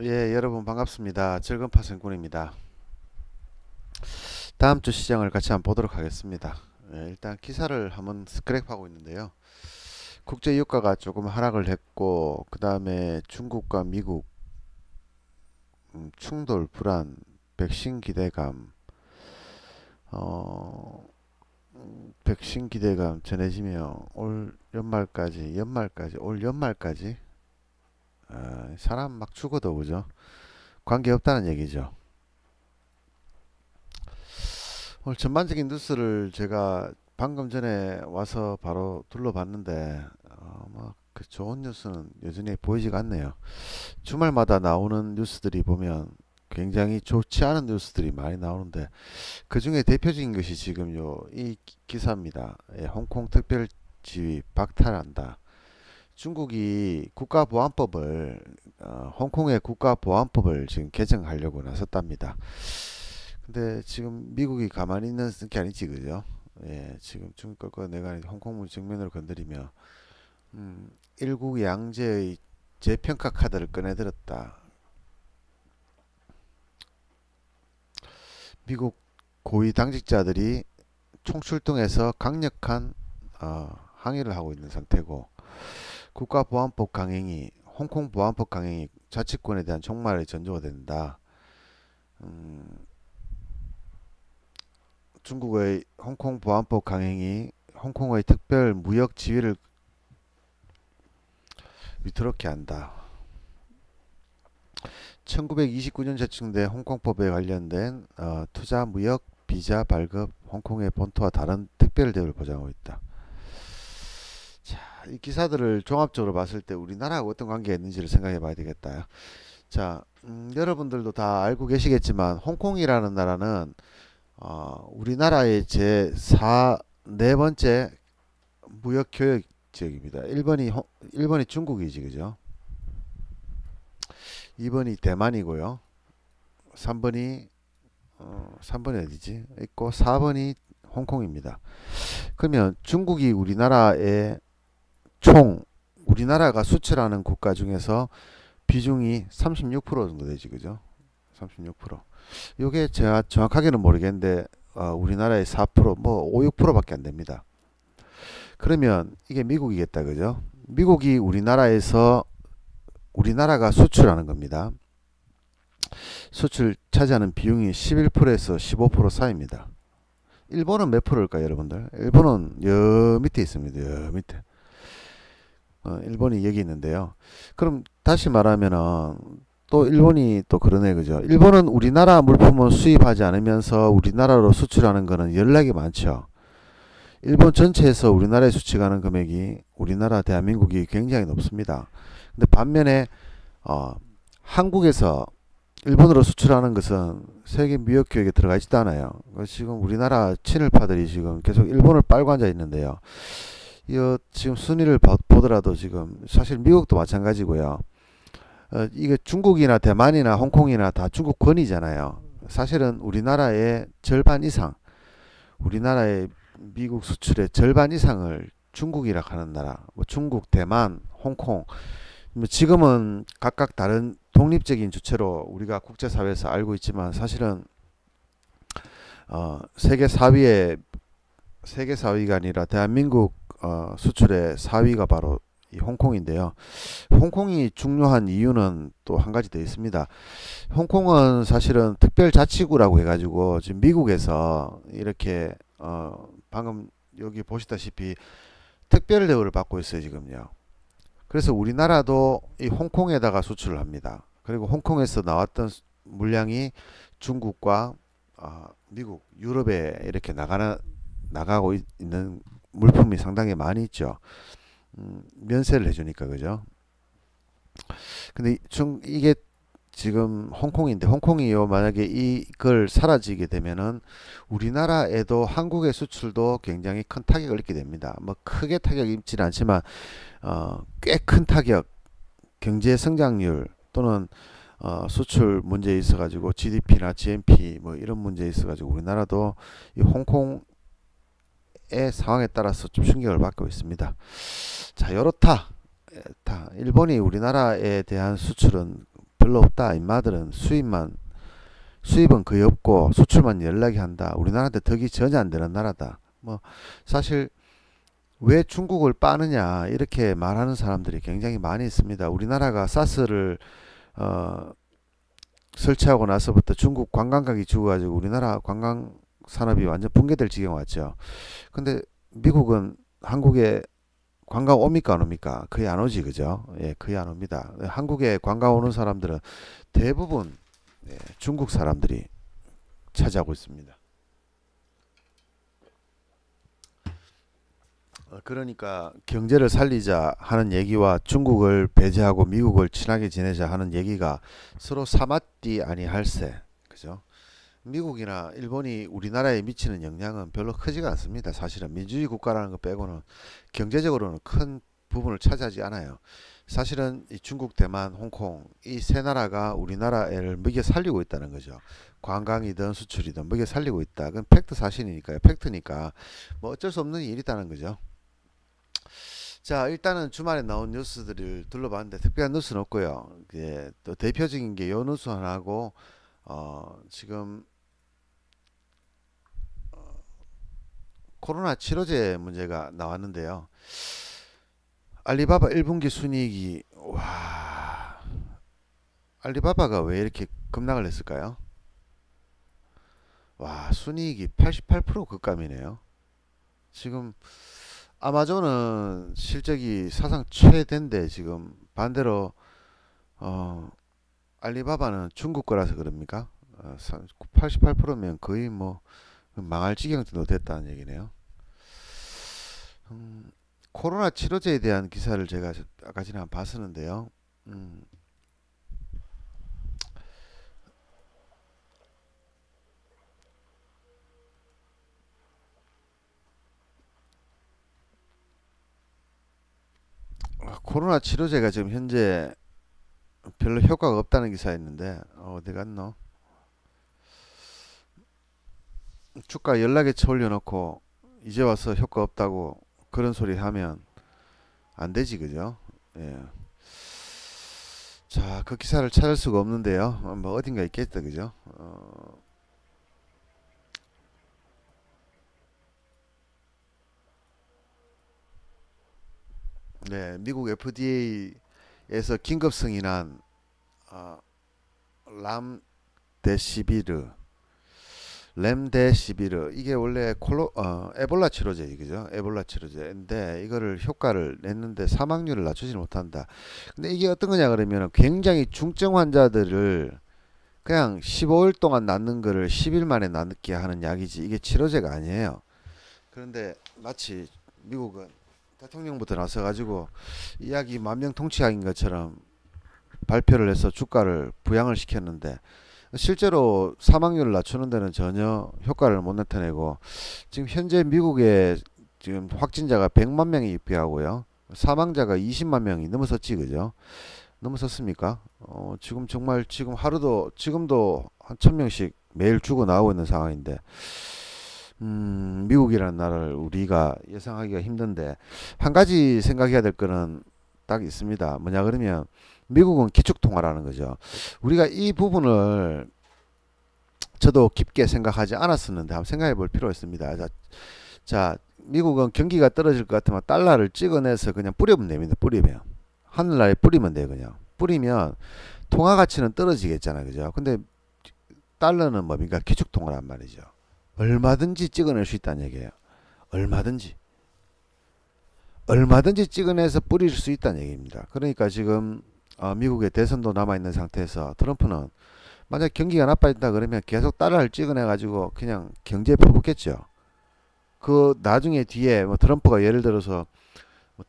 예, 여러분 반갑습니다. 즐거운파생꾼입니다. 다음 주 시장을 같이 한번 보도록 하겠습니다. 예, 일단 기사를 한번 스크랩하고 있는데요. 국제 유가가 조금 하락을 했고, 그 다음에 중국과 미국 충돌 불안, 백신 기대감, 어, 백신 기대감 전해지며 올 연말까지 사람 막 죽어도 그죠? 관계 없다는 얘기죠. 오늘 전반적인 뉴스를 제가 방금 전에 와서 바로 둘러봤는데 뭐그 좋은 뉴스는 여전히 보이지가 않네요. 주말마다 나오는 뉴스들이 보면 굉장히 좋지 않은 뉴스들이 많이 나오는데 그 중에 대표적인 것이 지금 이 기사입니다. 예, 홍콩 특별지휘 박탈한다. 중국이 국가보안법을 홍콩의 국가보안법을 지금 개정하려고 나섰답니다. 근데 지금 미국이 가만히 있는 게 아니지 그죠? 예, 지금 중국과 내가 홍콩 정면으로 건드리며 일국 양제의 재평가 카드를 꺼내들었다. 미국 고위 당직자들이 총출동해서 강력한 항의를 하고 있는 상태고 국가보안법 강행이 홍콩 보안법 강행이 자치권에 대한 종말의 전조가 된다. 음, 중국의 홍콩 보안법 강행이 홍콩의 특별 무역 지위를 위태롭게 한다. 1929년 제정된 홍콩법에 관련된 투자 무역 비자 발급 홍콩의 본토와 다른 특별 대우를 보장하고 있다. 자, 이 기사들을 종합적으로 봤을 때 우리나라하고 어떤 관계가 있는지를 생각해 봐야 되겠다. 자, 여러분들도 다 알고 계시겠지만 홍콩이라는 나라는 우리나라의 네 번째 무역 교역 지역입니다. 1번이 중국이지, 그죠? 2번이 대만이고요. 3번이 어디지? 있고 4번이 홍콩입니다. 그러면 중국이 우리나라가 수출하는 국가 중에서 비중이 36% 정도 되지, 그죠? 36%. 요게 제가 정확하게는 모르겠는데 우리나라의 4%, 뭐 5, 6%밖에 안 됩니다. 그러면 이게 미국이겠다, 그죠? 미국이 우리나라가 수출하는 겁니다. 수출 차지하는 비용이 11%에서 15% 사이입니다. 일본은 몇 프로일까요, 여러분들? 일본은 여 밑에 있습니다. 여 밑에. 일본이 여기 있는데요. 그럼 다시 말하면은 또 일본이 또 그러네, 그죠? 일본은 우리나라 물품을 수입하지 않으면서 우리나라로 수출하는 거는 연락이 많죠. 일본 전체에서 우리나라에 수출하는 금액이 우리나라 대한민국이 굉장히 높습니다. 근데 반면에 한국에서 일본으로 수출하는 것은 세계 무역 교역에 들어가 있지도 않아요. 지금 우리나라 친일파들이 지금 계속 일본을 빨고 앉아 있는데요. 이 지금 순위를 보더라도 지금 사실 미국도 마찬가지고요. 이게 중국이나 대만이나 홍콩이나 다 중국권이잖아요. 사실은 우리나라의 절반 이상, 우리나라의 미국 수출의 절반 이상을 중국이라 하는 나라, 뭐 중국, 대만, 홍콩, 뭐 지금은 각각 다른 독립적인 주체로 우리가 국제사회에서 알고 있지만 사실은 세계 4위의 세계 4위가 아니라 대한민국 수출의 4위가 바로 이 홍콩인데요. 홍콩이 중요한 이유는 또 한 가지 더 있습니다. 홍콩은 사실은 특별자치구라고 해가지고 지금 미국에서 이렇게 방금 여기 보시다시피 특별 대우를 받고 있어요 지금요. 그래서 우리나라도 이 홍콩에다가 수출을 합니다. 그리고 홍콩에서 나왔던 물량이 중국과 미국, 유럽에 이렇게 나가고 있는 물품이 상당히 많이 있죠. 면세를 해주니까 그죠. 근데 이게 지금 홍콩인데 홍콩이요 만약에 이걸 사라지게 되면은 우리나라에도 한국의 수출도 굉장히 큰 타격을 입게 됩니다. 뭐 크게 타격이 입지는 않지만 꽤 큰 타격, 경제 성장률 또는 수출 문제에 있어 가지고 GDP나 GNP 뭐 이런 문제에 있어 가지고 우리나라도 이 홍콩의 상황에 따라서 좀 충격을 받고 있습니다. 자, 이렇다. 일본이 우리나라에 대한 수출은 별로 없다. 인마들은 수입은 거의 없고 수출만 연락이 한다. 우리나라한테 덕이 전혀 안 되는 나라다. 뭐 사실 왜 중국을 빠느냐 이렇게 말하는 사람들이 굉장히 많이 있습니다. 우리나라가 사스를 어, 설치하고 나서부터 중국 관광객이 죽어가지고 우리나라 관광 산업이 완전 붕괴될 지경 왔죠. 근데 미국은 한국에 관광 옵니까 안 옵니까? 거의 안 오지 그죠? 예, 거의 안 옵니다. 한국에 관광 오는 사람들은 대부분 중국 사람들이 차지하고 있습니다. 그러니까 경제를 살리자 하는 얘기와 중국을 배제하고 미국을 친하게 지내자 하는 얘기가 서로 사맞디 아니할세. 그죠? 미국이나 일본이 우리나라에 미치는 영향은 별로 크지가 않습니다. 사실은 민주주의 국가라는 거 빼고는 경제적으로는 큰 부분을 차지하지 않아요. 사실은 이 중국, 대만, 홍콩 이 세 나라가 우리나라를 먹여 살리고 있다는 거죠. 관광이든 수출이든 먹여 살리고 있다. 그건 팩트 사실이니까요. 팩트니까 뭐 어쩔 수 없는 일이라는 거죠. 자, 일단은 주말에 나온 뉴스들을 둘러봤는데 특별한 뉴스는 없고요. 예, 또 대표적인 게 요 뉴스 하나고 지금 코로나 치료제 문제가 나왔는데요. 알리바바 1분기 순이익이 와, 알리바바가 왜 이렇게 급락을 했을까요? 와, 순이익이 88% 급감이네요. 지금 아마존은 실적이 사상 최대인데 지금 반대로 어, 알리바바는 중국 거라서 그럽니까? 88%면 거의 뭐 망할 지경 정도 됐다는 얘기네요. 음, 코로나 치료제에 대한 기사를 제가 아까 전에 한번 봤었는데요. 음, 코로나 치료제가 지금 현재 별로 효과가 없다는 기사였는데 어디 갔노? 주가 연락에 올려놓고 이제 와서 효과 없다고 그런 소리 하면 안 되지 그죠? 예. 자, 그 기사를 찾을 수가 없는데요. 뭐 어딘가 있겠다 그죠? 네, 미국 FDA에서 긴급 승인한 어, 람데시비르 렘데시비르 이게 원래 에볼라 치료제 그죠? 에볼라 치료제인데 이거를 효과를 냈는데 사망률을 낮추지 못한다. 근데 이게 어떤 거냐 그러면 굉장히 중증 환자들을 그냥 15일 동안 낫는 거를 10일 만에 낫게 하는 약이지 이게 치료제가 아니에요. 그런데 마치 미국은 대통령부터 나서 가지고 이 약이 만병통치약인 것처럼 발표를 해서 주가를 부양을 시켰는데 실제로 사망률을 낮추는 데는 전혀 효과를 못 나타내고 지금 현재 미국에 지금 확진자가 100만 명이 입계하고요. 사망자가 20만 명이 넘어섰지 그죠? 넘어섰습니까? 지금 정말 지금 하루도 지금도 한 1000명씩 매일 죽어 나오고 있는 상황인데 미국이라는 나라를 우리가 예상하기가 힘든데 한 가지 생각해야 될 거는 딱 있습니다. 뭐냐 그러면 미국은 기축통화라는 거죠. 우리가 이 부분을 저도 깊게 생각하지 않았었는데 한번 생각해 볼 필요가 있습니다. 자, 미국은 경기가 떨어질 것 같으면 달러를 찍어내서 그냥 뿌리면 됩니다. 뿌리면 하늘나라에 뿌리면 돼요. 그냥 뿌리면 통화 가치는 떨어지겠잖아요. 그죠? 근데 달러는 뭡니까? 기축통화란 말이죠. 얼마든지 찍어낼 수 있다는 얘기예요. 얼마든지 찍어내서 뿌릴 수 있다는 얘기입니다. 그러니까 지금 미국의 대선도 남아있는 상태에서 트럼프는 만약 경기가 나빠진다 그러면 계속 달러를 찍어내 가지고 그냥 경제에 퍼붓겠죠. 그 나중에 뒤에 뭐 트럼프가 예를 들어서 뭐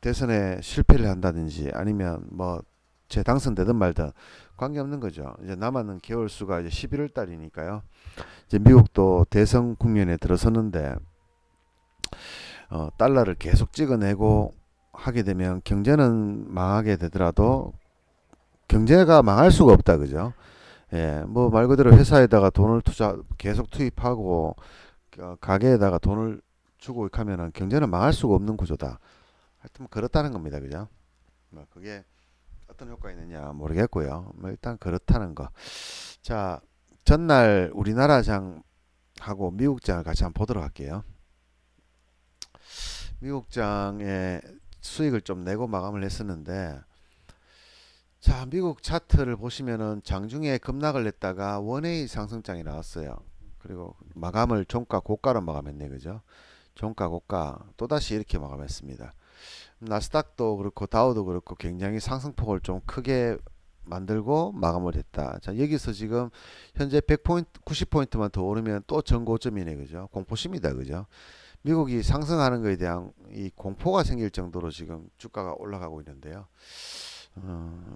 대선에 실패를 한다든지 아니면 뭐 재당선되든 말든 관계없는 거죠. 이제 남았는 개월 수가 이제 11월 달이니까요. 이제 미국도 대선 국면에 들어섰는데 달러를 계속 찍어내고 하게 되면 경제는 망하게 되더라도 경제가 망할 수가 없다 그죠? 예, 뭐 말 그대로 회사에다가 돈을 계속 투입하고 가게에다가 돈을 주고 이렇게 하면은 경제는 망할 수가 없는 구조다. 하여튼 뭐 그렇다는 겁니다, 그죠? 뭐 그게 어떤 효과가 있느냐 모르겠고요. 뭐 일단 그렇다는 거. 자, 전날 우리나라 장하고 미국 장을 같이 한번 보도록 할게요. 미국 장의 수익을 좀 내고 마감을 했었는데, 자, 미국 차트를 보시면은 장중에 급락을 냈다가 원웨이 상승장이 나왔어요. 그리고 마감을 종가 고가로 마감했네, 그죠? 종가 고가 또다시 이렇게 마감했습니다. 나스닥도 그렇고 다우도 그렇고 굉장히 상승폭을 좀 크게 만들고 마감을 했다. 자, 여기서 지금 현재 100포인트, 90포인트만 더 오르면 또 전고점이네, 그죠? 공포심이다, 그죠? 미국이 상승하는 것에 대한 이 공포가 생길 정도로 지금 주가가 올라가고 있는데요.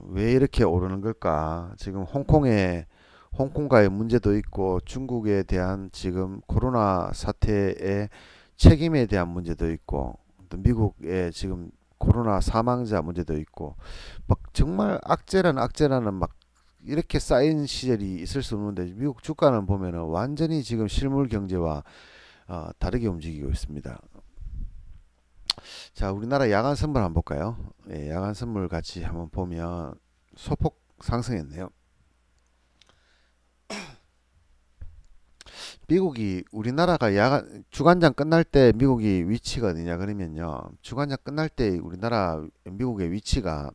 왜 이렇게 오르는 걸까? 지금 홍콩과의 문제도 있고 중국에 대한 지금 코로나 사태의 책임에 대한 문제도 있고 또 미국의 지금 코로나 사망자 문제도 있고 막 정말 악재라는 막 이렇게 쌓인 시절이 있을 수 없는데 미국 주가는 보면은 완전히 지금 실물 경제와 다르게 움직이고 있습니다. 자, 우리나라 야간 선물 한번 볼까요? 예, 야간 선물 같이 한번 보면 소폭 상승했네요. 미국이 우리나라가 야간 주간장 끝날 때 미국이 위치가 어디냐 그러면요. 주간장 끝날 때 우리나라 미국의 위치가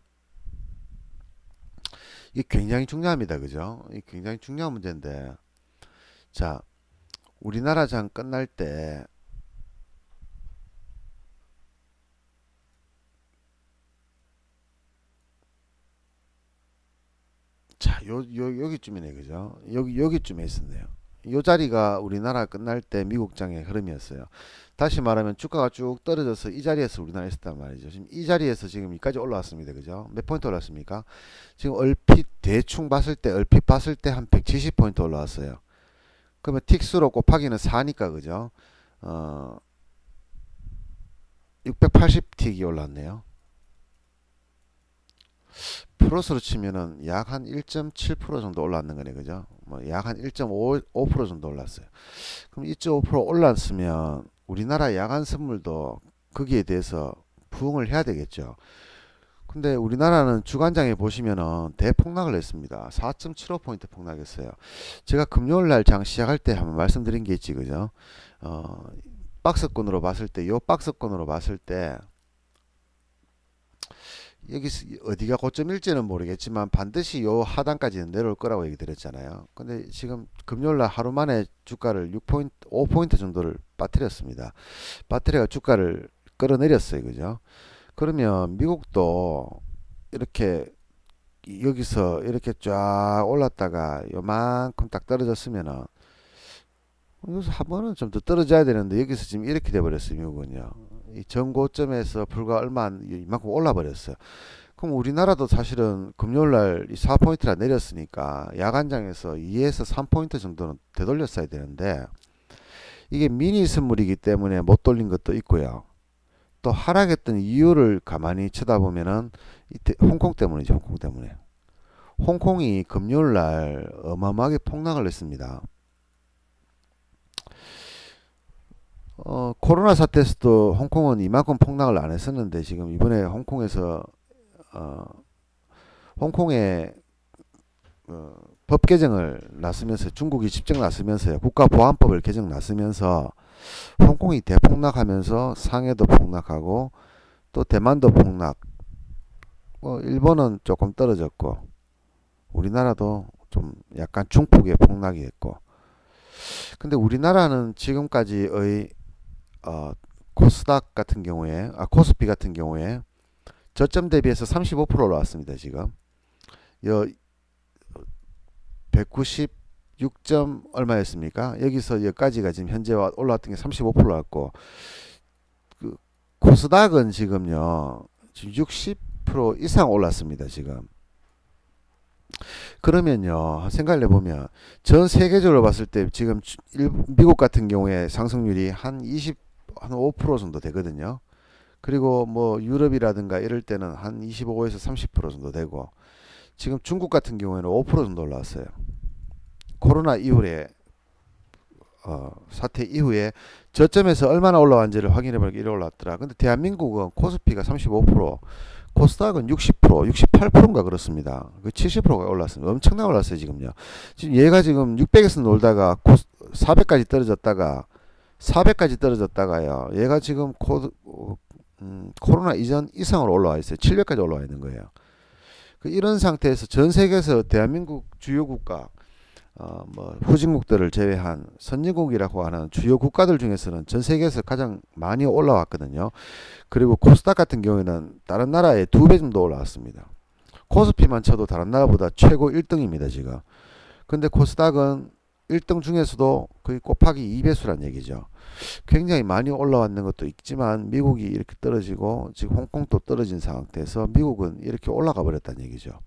이게 굉장히 중요합니다. 그죠? 이 굉장히 중요한 문제인데. 자, 우리나라 장 끝날 때 자, 여기쯤이네. 그죠? 여기쯤에 있었네요. 요 자리가 우리나라 끝날 때 미국장의 흐름이었어요. 다시 말하면 주가가 쭉 떨어져서 이 자리에서 우리나라 있었단 말이죠. 지금 이 자리에서 지금 여기까지 올라왔습니다. 그죠? 몇 포인트 올랐습니까? 지금 얼핏 봤을 때 한 170포인트 올라왔어요. 그러면 틱스로 곱하기는 4니까 그죠? 680틱이 올랐네요. 플러스로 치면은 약 한 1.7% 정도 올랐는 거네, 그죠? 뭐 약 한 1.5% 정도 올랐어요. 그럼 2.5% 올랐으면 우리나라 야간 선물도 거기에 대해서 부응을 해야 되겠죠. 근데 우리나라는 주간장에 보시면은 대폭락을 했습니다. 4.75포인트 폭락했어요. 제가 금요일 날 장 시작할 때 한번 말씀드린 게 있지, 그죠? 박스권으로 봤을 때, 요 박스권으로 봤을 때 여기 어디가 고점일지는 모르겠지만 반드시 요 하단까지는 내려올 거라고 얘기 드렸잖아요. 근데 지금 금요일날 하루 만에 주가를 6포인트, 5포인트 정도를 빠뜨렸습니다. 빠뜨려가 주가를 끌어내렸어요. 그죠? 그러면 미국도 이렇게 여기서 이렇게 쫙 올랐다가 요만큼 딱 떨어졌으면은 여기서 한 번은 좀 더 떨어져야 되는데 여기서 지금 이렇게 돼 버렸어요. 미국은요. 이 전고점에서 불과 얼마 이만큼 올라 버렸어요. 그럼 우리나라도 사실은 금요일날 이 4포인트나 내렸으니까 야간장에서 2에서 3포인트 정도는 되돌렸어야 되는데 이게 미니 선물이기 때문에 못 돌린 것도 있고요. 또 하락했던 이유를 가만히 쳐다보면은 홍콩 때문이죠. 홍콩 때문에. 홍콩이 금요일날 어마어마하게 폭락을 했습니다. 코로나 사태에서도 홍콩은 이만큼 폭락을 안 했었는데 지금 이번에 홍콩에서 홍콩에 법 개정을 나서면서 중국이 직접 나서면서요. 국가보안법을 개정 나서면서 홍콩이 대폭락하면서 상해도 폭락하고 또 대만도 폭락, 일본은 조금 떨어졌고 우리나라도 좀 약간 중폭의 폭락이 했고 근데 우리나라는 지금까지의 코스닥 같은 경우에 코스피 같은 경우에 저점 대비해서 35% 올라왔습니다. 지금 196점 얼마였습니까? 여기서 여기까지가 지금 현재 올라왔던 게 35% 올랐고 그 코스닥은 지금요 지금 60% 이상 올랐습니다. 지금 그러면요 생각을 해보면 전 세계적으로 봤을 때 지금 미국 같은 경우에 상승률이 한 5% 정도 되거든요. 그리고 뭐 유럽이라든가 이럴 때는 한 25에서 30% 정도 되고 지금 중국 같은 경우에는 5% 정도 올라왔어요. 코로나 이후에 사태 이후에 저점에서 얼마나 올라왔는지를 확인해 보니까 이래 올랐더라. 근데 대한민국은 코스피가 35%, 코스닥은 60%, 68%인가 그렇습니다. 그 70%가 올랐습니다. 엄청나게 올랐어요, 지금요. 지금 얘가 지금 600에서 놀다가 400까지 떨어졌다가 400까지 떨어졌다가요. 얘가 지금 코로나 이전 이상으로 올라와 있어요. 700까지 올라와 있는 거예요. 이런 상태에서 전 세계에서 대한민국 주요 국가 뭐 후진국들을 제외한 선진국이라고 하는 주요 국가들 중에서는 전 세계에서 가장 많이 올라왔거든요. 그리고 코스닥 같은 경우에는 다른 나라의 2배 정도 올라왔습니다. 코스피만 쳐도 다른 나라보다 최고 1등입니다, 지금. 근데 코스닥은 1등 중에서도 거의 곱하기 2배수란 얘기죠. 굉장히 많이 올라왔는 것도 있지만 미국이 이렇게 떨어지고 지금 홍콩도 떨어진 상태에서 미국은 이렇게 올라가 버렸다는 얘기죠.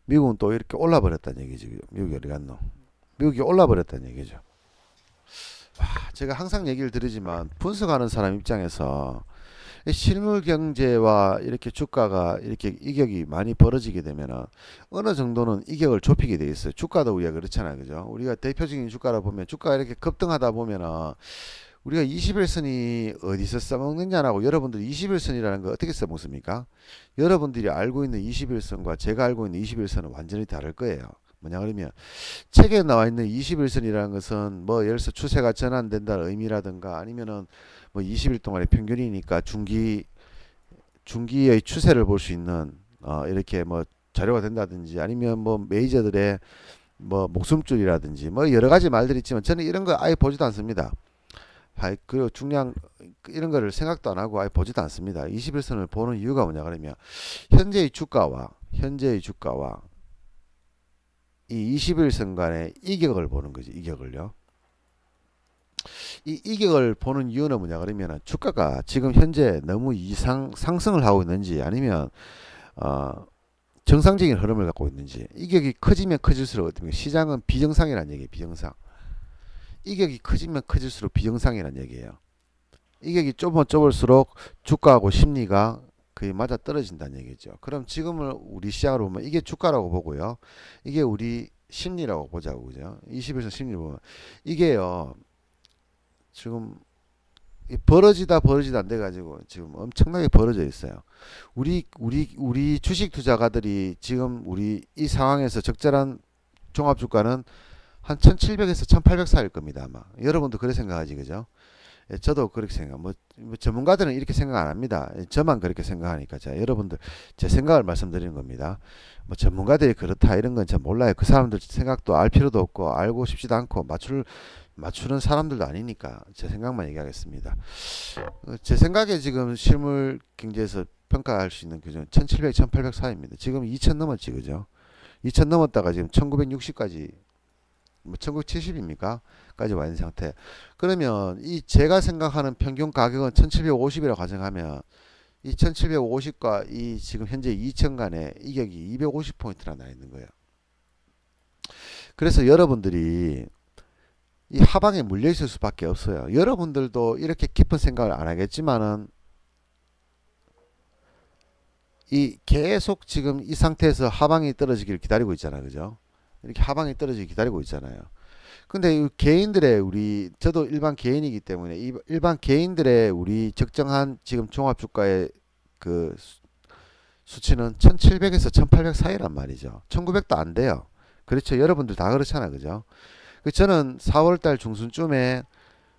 미국은 또 이렇게 올라 버렸다는 얘기죠. 미국이 어디 갔노? 미국이 올라 버렸다는 얘기죠. 와, 제가 항상 얘기를 드리지만 분석하는 사람 입장에서 실물 경제와 이렇게 주가가 이렇게 이격이 많이 벌어지게 되면은 어느 정도는 이격을 좁히게 돼 있어요. 주가도 우리가 그렇잖아요. 그죠? 우리가 대표적인 주가를 보면 주가가 이렇게 급등하다 보면은 우리가 21선이 어디서 써먹느냐라고 여러분들이 21선이라는 거 어떻게 써먹습니까? 여러분들이 알고 있는 21선과 제가 알고 있는 21선은 완전히 다를 거예요. 뭐냐 그러면 책에 나와 있는 21선이라는 것은 뭐 예를 들어서 추세가 전환된다는 의미라든가 아니면은 뭐 20일 동안의 평균이니까 중기의 추세를 볼 수 있는 이렇게 뭐 자료가 된다든지 아니면 뭐 메이저들의 뭐 목숨줄이라든지 뭐 여러 가지 말들이 있지만 저는 이런 거 아예 보지도 않습니다. 그리고 중량 이런 거를 생각도 안 하고 아예 보지도 않습니다. 21선을 보는 이유가 뭐냐 그러면 현재의 주가와 이 21선 간의 이격을 보는 거지. 이격을요. 이 이격을 보는 이유는 뭐냐 그러면 주가가 지금 현재 너무 상승을 하고 있는지 아니면 정상적인 흐름을 갖고 있는지. 이격이 커지면 커질수록 시장은 비정상이라는 얘기예요. 비정상. 이격이 커지면 커질수록 비정상이라는 얘기예요. 이격이 좁을수록 주가하고 심리가 거의 맞아 떨어진다는 얘기죠. 그럼 지금을 우리 시장으로 보면 이게 주가라고 보고요. 이게 우리 심리라고 보자고. 그죠? 21선 심리 보면 이게요. 지금 벌어지다 안 돼 가지고 지금 엄청나게 벌어져 있어요. 우리 주식 투자가들이 지금 우리 이 상황에서 적절한 종합 주가는 한 1700에서 1800 사이일 겁니다. 아마 여러분도 그렇게 생각하지. 그죠? 예, 저도 그렇게 생각. 뭐 전문가들은 이렇게 생각 안 합니다. 예, 저만 그렇게 생각하니까 자 여러분들 제 생각을 말씀드리는 겁니다. 뭐 전문가들이 그렇다 이런 건 잘 몰라요. 그 사람들 생각도 알 필요도 없고 알고 싶지도 않고 맞추는 사람들도 아니니까 제 생각만 얘기하겠습니다. 제 생각에 지금 실물 경제에서 평가할 수 있는 규정은 1700, 1800 사이입니다. 지금 2000 넘었지. 그죠? 2000 넘었다가 지금 1960까지 뭐 1970입니까? 까지 와 있는 상태. 그러면 이 제가 생각하는 평균 가격은 1750이라고 가정하면 이 1750과 이 지금 현재 2000 간의 이격이 250포인트나 나 있는 거예요. 그래서 여러분들이 이 하방에 물려 있을 수밖에 없어요. 여러분들도 이렇게 깊은 생각을 안 하겠지만은 이 계속 지금 이 상태에서 하방이 떨어지기를 기다리고 있잖아요. 그죠? 이렇게 하방이 떨어지기 기다리고 있잖아요. 근데 개인들의 저도 일반 개인이기 때문에 일반 개인들의 우리 적정한 지금 종합주가의 그 수치는 1700에서 1800 사이란 말이죠. 1900도 안 돼요. 그렇죠. 여러분들 다 그렇잖아요. 그죠? 저는 4월달 중순쯤에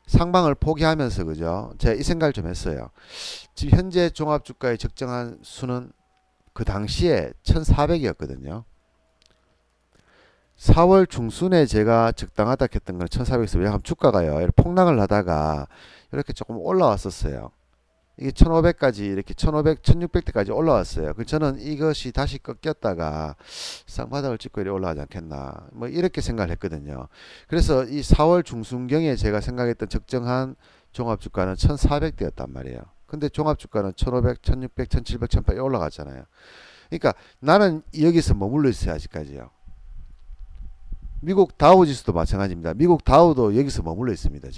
상방을 포기하면서 그죠? 제가 이 생각을 좀 했어요. 지금 현재 종합주가의 적정한 수는 그 당시에 1400이었거든요. 4월 중순에 제가 적당하다 했던 건 1400에서 왜냐하면 주가가요 이렇게 폭락을 하다가 이렇게 조금 올라왔었어요. 이게 1500까지 이렇게 1500, 1600대까지 올라왔어요. 저는 이것이 다시 꺾였다가 쌍바닥을 찍고 이렇게 올라가지 않겠나 뭐 이렇게 생각을 했거든요. 그래서 이 4월 중순경에 제가 생각했던 적정한 종합주가는 1400대였단 말이에요. 근데 종합주가는 1500, 1600, 1700, 1800 올라갔잖아요. 그러니까 나는 여기서 머물러 있어요. 아직까지요. 미국 다우지수도 마찬가지입니다. 미국 다우도 여기서 머물러 있습니다.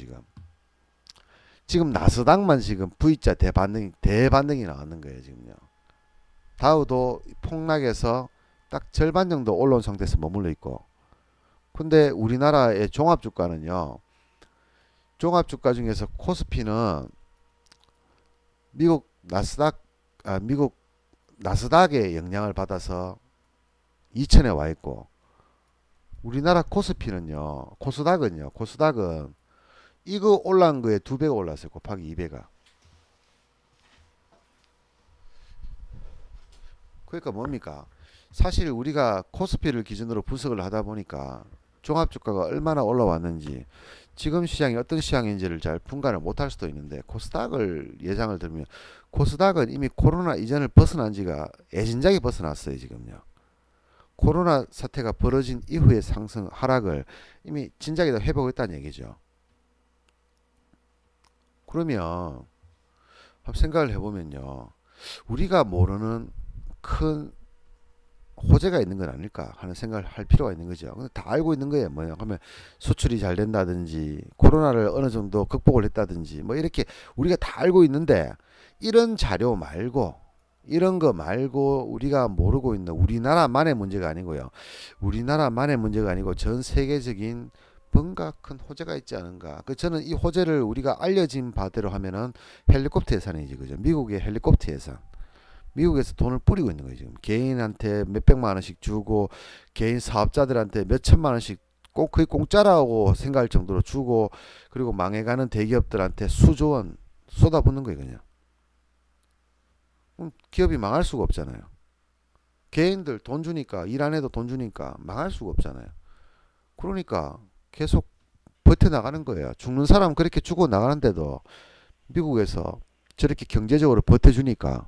지금 나스닥만 지금 V자 대반등이 나왔는 거예요. 지금요. 다우도 폭락해서 딱 절반 정도 올라온 상태에서 머물러 있고, 근데 우리나라의 종합주가는요, 종합주가 중에서 코스피는 미국 나스닥 미국 나스닥의 영향을 받아서 2000에 와 있고 우리나라 코스닥은 이거 올라간 거에 2배가 올랐어요. 곱하기 2배가. 그러니까 뭡니까? 사실 우리가 코스피를 기준으로 분석을 하다 보니까 종합주가가 얼마나 올라왔는지 지금 시장이 어떤 시장인지를 잘 분간을 못할 수도 있는데 코스닥을 예상을 들면 코스닥은 이미 코로나 이전을 벗어난 지가 애진작에 벗어났어요. 지금요. 코로나 사태가 벌어진 이후의 상승 하락을 이미 진작에 다 회복했다는 얘기죠. 그러면 한번 생각을 해보면요. 우리가 모르는 큰 호재가 있는 건 아닐까 하는 생각을 할 필요가 있는 거죠. 근데 다 알고 있는 거예요. 뭐냐 하면 수출이 잘 된다든지 코로나를 어느 정도 극복을 했다든지 뭐 이렇게 우리가 다 알고 있는데 이런 자료 말고 이런 거 말고 우리가 모르고 있는 우리나라만의 문제가 아니고요. 우리나라만의 문제가 아니고 전 세계적인 뭔가 큰 호재가 있지 않은가. 저는 이 호재를 우리가 알려진 바대로 하면은 헬리콥터 예산이지, 그죠? 미국의 헬리콥터 예산. 미국에서 돈을 뿌리고 있는 거예요. 지금 개인한테 몇백만 원씩 주고 개인 사업자들한테 몇천만 원씩 꼭 거의 공짜라고 생각할 정도로 주고 그리고 망해가는 대기업들한테 수조 원 쏟아붓는 거예요. 그냥 기업이 망할 수가 없잖아요. 개인들 돈 주니까 일 안 해도 돈 주니까 망할 수가 없잖아요. 그러니까 계속 버텨나가는 거예요. 죽는 사람 그렇게 죽어 나가는데도 미국에서 저렇게 경제적으로 버텨주니까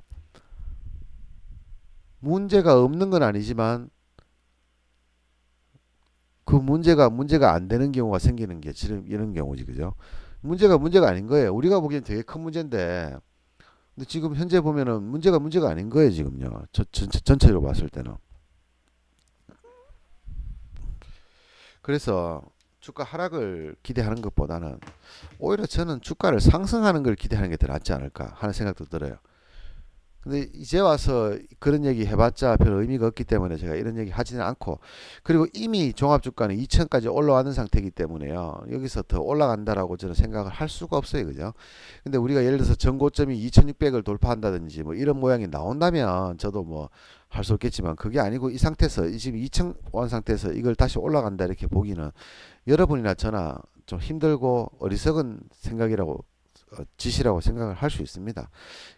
문제가 없는 건 아니지만 그 문제가 안 되는 경우가 생기는 게 지금 이런 경우지, 그죠? 문제가 아닌 거예요. 우리가 보기엔 되게 큰 문제인데, 근데 지금 현재 보면은 문제가 아닌 거예요, 지금요. 전체적으로 봤을 때는. 그래서 주가 하락을 기대하는 것보다는 오히려 저는 주가를 상승하는 걸 기대하는 게 더 낫지 않을까 하는 생각도 들어요. 근데 이제 와서 그런 얘기 해봤자 별 의미가 없기 때문에 제가 이런 얘기 하지는 않고 그리고 이미 종합주가는 2000까지 올라왔는 상태이기 때문에요. 여기서 더 올라간다라고 저는 생각을 할 수가 없어요. 그죠? 근데 우리가 예를 들어서 전고점이 2600을 돌파한다든지 뭐 이런 모양이 나온다면 저도 뭐 할 수 없겠지만 그게 아니고 이 상태에서 지금 2000 원 상태에서 이걸 다시 올라간다 이렇게 보기는 여러분이나 저나 좀 힘들고 어리석은 생각이라고 짓이라고 생각을 할 수 있습니다.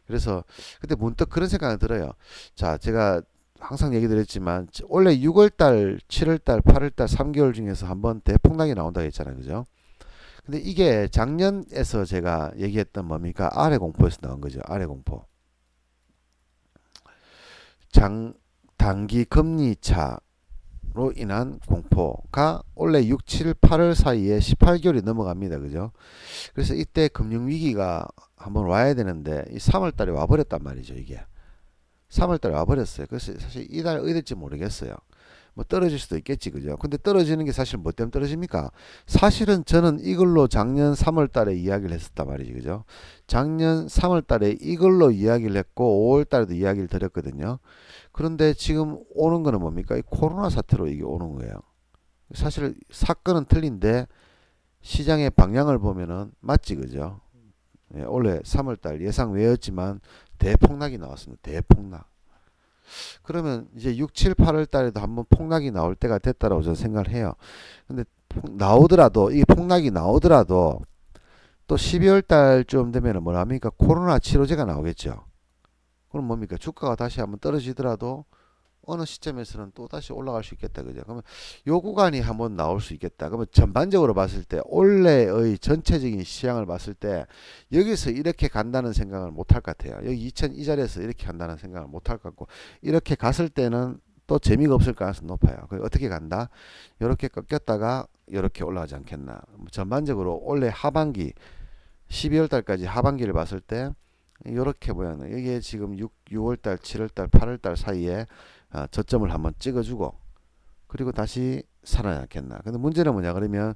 그래서 근데 문득 그런 생각이 들어요. 자, 제가 항상 얘기 드렸지만 원래 6월달, 7월달, 8월달 3개월 중에서 한번 대폭락이 나온다고 했잖아요. 그죠? 근데 이게 작년에서 제가 얘기했던 뭡니까? 아래 공포에서 나온 거죠. 아래 공포. 단기 금리 차로 인한 공포가 원래 6, 7, 8월 사이에 18개월이 넘어갑니다. 그죠? 그래서 이때 금융위기가 한번 와야 되는데 이 3월 달에 와버렸단 말이죠. 이게 3월 달에 와버렸어요. 그래서 사실 이달 어디 될지 모르겠어요. 뭐 떨어질 수도 있겠지, 그죠? 근데 떨어지는 게 사실 뭐 때문에 떨어집니까? 사실은 저는 이걸로 작년 3월 달에 이야기를 했었단 말이지, 그죠? 작년 3월 달에 이걸로 이야기를 했고 5월 달에도 이야기를 드렸거든요. 그런데 지금 오는 거는 뭡니까? 이 코로나 사태로 이게 오는 거예요. 사실 사건은 틀린데 시장의 방향을 보면은 맞지, 그죠? 예, 원래 3월달 예상 외였지만 대폭락이 나왔습니다. 대폭락. 그러면 이제 6, 7, 8월 달에도 한번 폭락이 나올 때가 됐다라고 저는 생각을 해요. 근데 나오더라도 이 폭락이 나오더라도 또 12월 달쯤 되면은 뭐랍니까? 코로나 치료제가 나오겠죠. 그럼 뭡니까? 주가가 다시 한번 떨어지더라도 어느 시점에서는 또 다시 올라갈 수 있겠다, 그죠? 그러면 요 구간이 한번 나올 수 있겠다. 그러면 전반적으로 봤을 때 올해의 전체적인 시장을 봤을 때 여기서 이렇게 간다는 생각을 못 할 것 같아요. 여기 2000 이 자리에서 이렇게 간다는 생각을 못 할 것 같고 이렇게 갔을 때는 또 재미가 없을 가능성이 높아요. 어떻게 간다? 이렇게 꺾였다가 이렇게 올라가지 않겠나. 전반적으로 올해 하반기 12월 달까지 하반기를 봤을 때 이렇게 보여요. 이게 지금 6월 달, 7월 달, 8월 달 사이에 저점을 한번 찍어주고 그리고 다시 살아나지 않겠나. 근데 문제는 뭐냐 그러면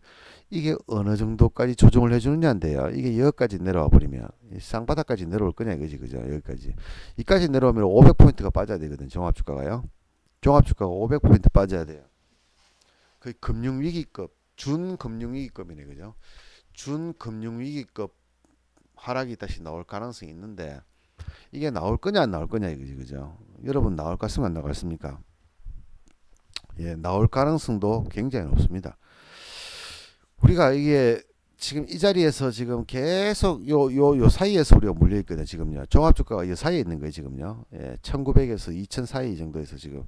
이게 어느 정도까지 조정을 해주느냐인데요. 이게 여기까지 내려와 버리면 쌍바닥까지 내려올 거냐 이거지, 그죠? 여기까지 이까지 내려오면 500포인트가 빠져야 되거든. 종합주가가요. 종합주가가 500포인트 빠져야 돼요. 거의 금융위기급 준금융위기급이네, 그죠? 준금융위기급 하락이 다시 나올 가능성이 있는데 이게 나올 거냐 안 나올 거냐 이거지, 그죠? 여러분 나올 것 같습니까 안 나올 것 같습니까? 예, 나올 가능성도 굉장히 높습니다. 우리가 이게 지금 이 자리에서 지금 계속 요 사이에서 우리가 물려 있거든요. 지금요. 종합주가가 이 사이에 있는 거예요. 지금요. 예, 1900에서 2000 사이 정도에서 지금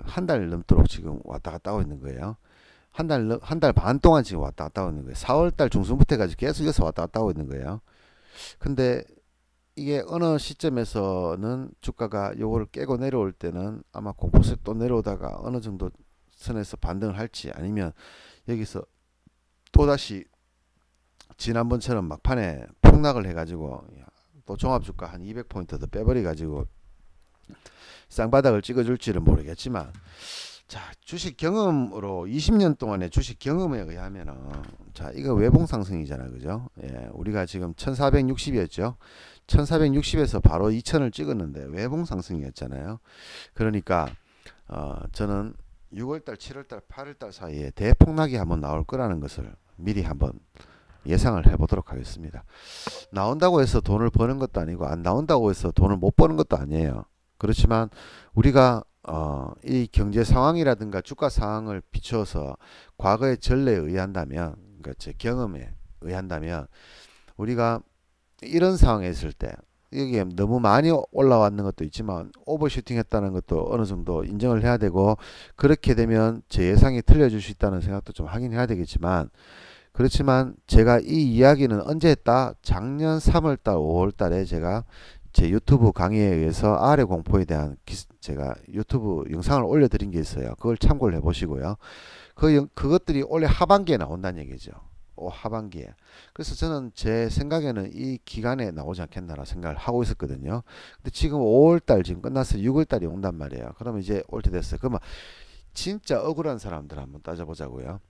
한 달 넘도록 지금 왔다 갔다 하고 있는 거예요. 한 달 반 동안 지금 왔다 갔다 하고 있는 거예요. 4월달 중순부터 해가지고 계속 여기서 왔다 갔다 하고 있는 거예요. 근데 이게 어느 시점에서는 주가가 요거를 깨고 내려올 때는 아마 공포세 또 내려오다가 어느 정도 선에서 반등을 할지, 아니면 여기서 또다시 지난번처럼 막판에 폭락을 해가지고 또 종합주가 한 200포인트 더 빼버려 가지고 쌍바닥을 찍어줄지는 모르겠지만, 자, 주식 경험으로 20년 동안의 주식 경험에 의하면은, 자, 이거 외봉 상승이잖아, 그죠? 예, 우리가 지금 1460이었죠. 1460에서 바로 2000을 찍었는데 외봉 상승이었잖아요. 그러니까 저는 6월달, 7월달, 8월달 사이에 대폭락이 한번 나올 거라는 것을 미리 한번 예상을 해보도록 하겠습니다. 나온다고 해서 돈을 버는 것도 아니고 안 나온다고 해서 돈을 못 버는 것도 아니에요. 그렇지만 우리가 이 경제 상황이라든가 주가 상황을 비춰서 과거의 전례에 의한다면, 그러니까 제 경험에 의한다면, 우리가 이런 상황에 있을 때 이게 너무 많이 올라왔는 것도 있지만 오버슈팅 했다는 것도 어느 정도 인정을 해야 되고, 그렇게 되면 제 예상이 틀려질 수 있다는 생각도 좀 하긴 해야 되겠지만, 그렇지만 제가 이 이야기는 언제 했다? 작년 3월달 5월달에 제가 제 유튜브 강의에 의해서 아래 공포에 대한 제가 유튜브 영상을 올려드린 게 있어요. 그걸 참고를 해보시고요. 그것들이 올해 하반기에 나온다는 얘기죠. 하반기에. 그래서 저는 제 생각에는 이 기간에 나오지 않겠나라 생각을 하고 있었거든요. 근데 지금 5월달 지금 끝났어요. 6월달이 온단 말이에요. 그러면 이제 올 때 됐어요. 그러면 진짜 억울한 사람들 한번 따져보자고요.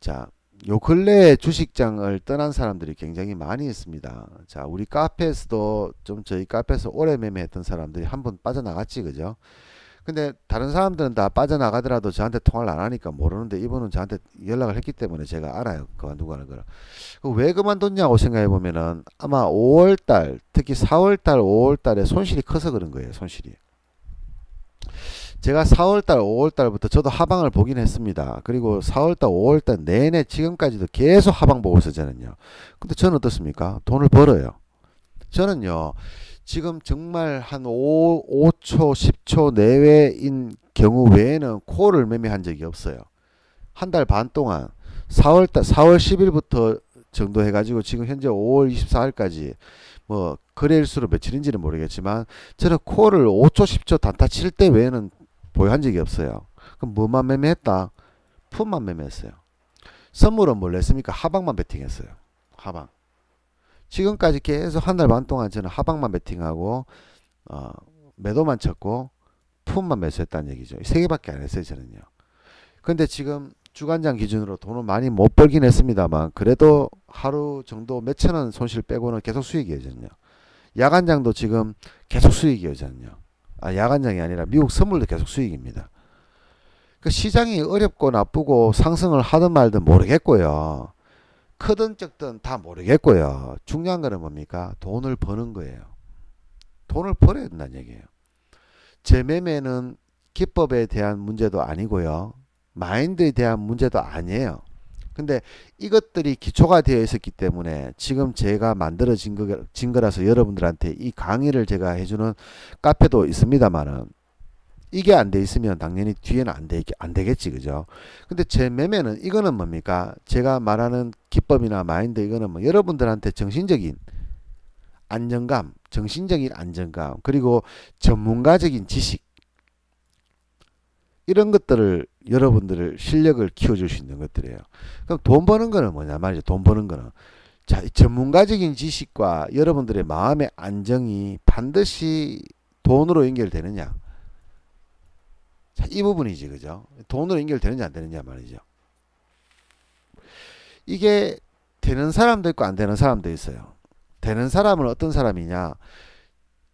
자, 요 근래에 주식장을 떠난 사람들이 굉장히 많이 있습니다. 자, 우리 카페에서도 좀, 저희 카페에서 오래 매매했던 사람들이 한 번 빠져나갔지, 그죠? 근데 다른 사람들은 다 빠져나가더라도 저한테 통화를 안 하니까 모르는데, 이분은 저한테 연락을 했기 때문에 제가 알아요. 그만두고 걸. 왜 그만뒀냐고 생각해 보면은 아마 5월달, 특히 4월달, 5월달에 손실이 커서 그런 거예요. 손실이. 제가 4월달, 5월달부터 저도 하방을 보긴 했습니다. 그리고 4월달, 5월달 내내 지금까지도 계속 하방 보고 있었잖아요. 근데 저는 어떻습니까? 돈을 벌어요. 저는요, 지금 정말 한 5초, 10초 내외인 경우 외에는 콜을 매매한 적이 없어요. 한 달 반 동안 4월 10일부터 정도 해가지고 지금 현재 5월 24일까지 뭐 거래일수로 며칠인지는 모르겠지만 저는 콜을 5초, 10초 단타 칠 때 외에는 보유한 적이 없어요. 그럼 뭐만 매매했다? 풋만 매매했어요. 선물은 뭘 냈습니까? 하방만 베팅했어요. 하방. 지금까지 계속 한 달 반 동안 저는 하방만 베팅하고 매도만 쳤고 풋만 매수했다는 얘기죠. 세 개밖에 안 했어요, 저는요. 근데 지금 주간장 기준으로 돈을 많이 못 벌긴 했습니다만, 그래도 하루 정도 몇천 원 손실 빼고는 계속 수익이에요, 저는요. 야간장도 지금 계속 수익이에요, 저는요. 야간장이 아니라 미국 선물도 계속 수익입니다. 그 시장이 어렵고 나쁘고 상승을 하든 말든 모르겠고요. 크든 적든 다 모르겠고요. 중요한 거는 뭡니까? 돈을 버는 거예요. 돈을 벌어야 된다는 얘기예요. 제 매매는 기법에 대한 문제도 아니고요. 마인드에 대한 문제도 아니에요. 근데 이것들이 기초가 되어 있었기 때문에 지금 제가 만들어진 거라서 여러분들한테 이 강의를 제가 해주는 카페도 있습니다만은, 이게 안 돼 있으면 당연히 뒤에는 안 되겠지, 그죠? 근데 제 매매는 이거는 뭡니까? 제가 말하는 기법이나 마인드, 이거는 뭐 여러분들한테 정신적인 안정감, 그리고 전문가적인 지식, 이런 것들을 여러분들을 실력을 키워줄 수 있는 것들이에요. 그럼 돈 버는 거는 뭐냐 말이죠. 돈 버는 거는, 자, 전문가적인 지식과 여러분들의 마음의 안정이 반드시 돈으로 연결되느냐, 자, 이 부분이지, 그죠? 돈으로 연결되느냐 안 되느냐 말이죠. 이게 되는 사람도 있고 안 되는 사람도 있어요. 되는 사람은 어떤 사람이냐,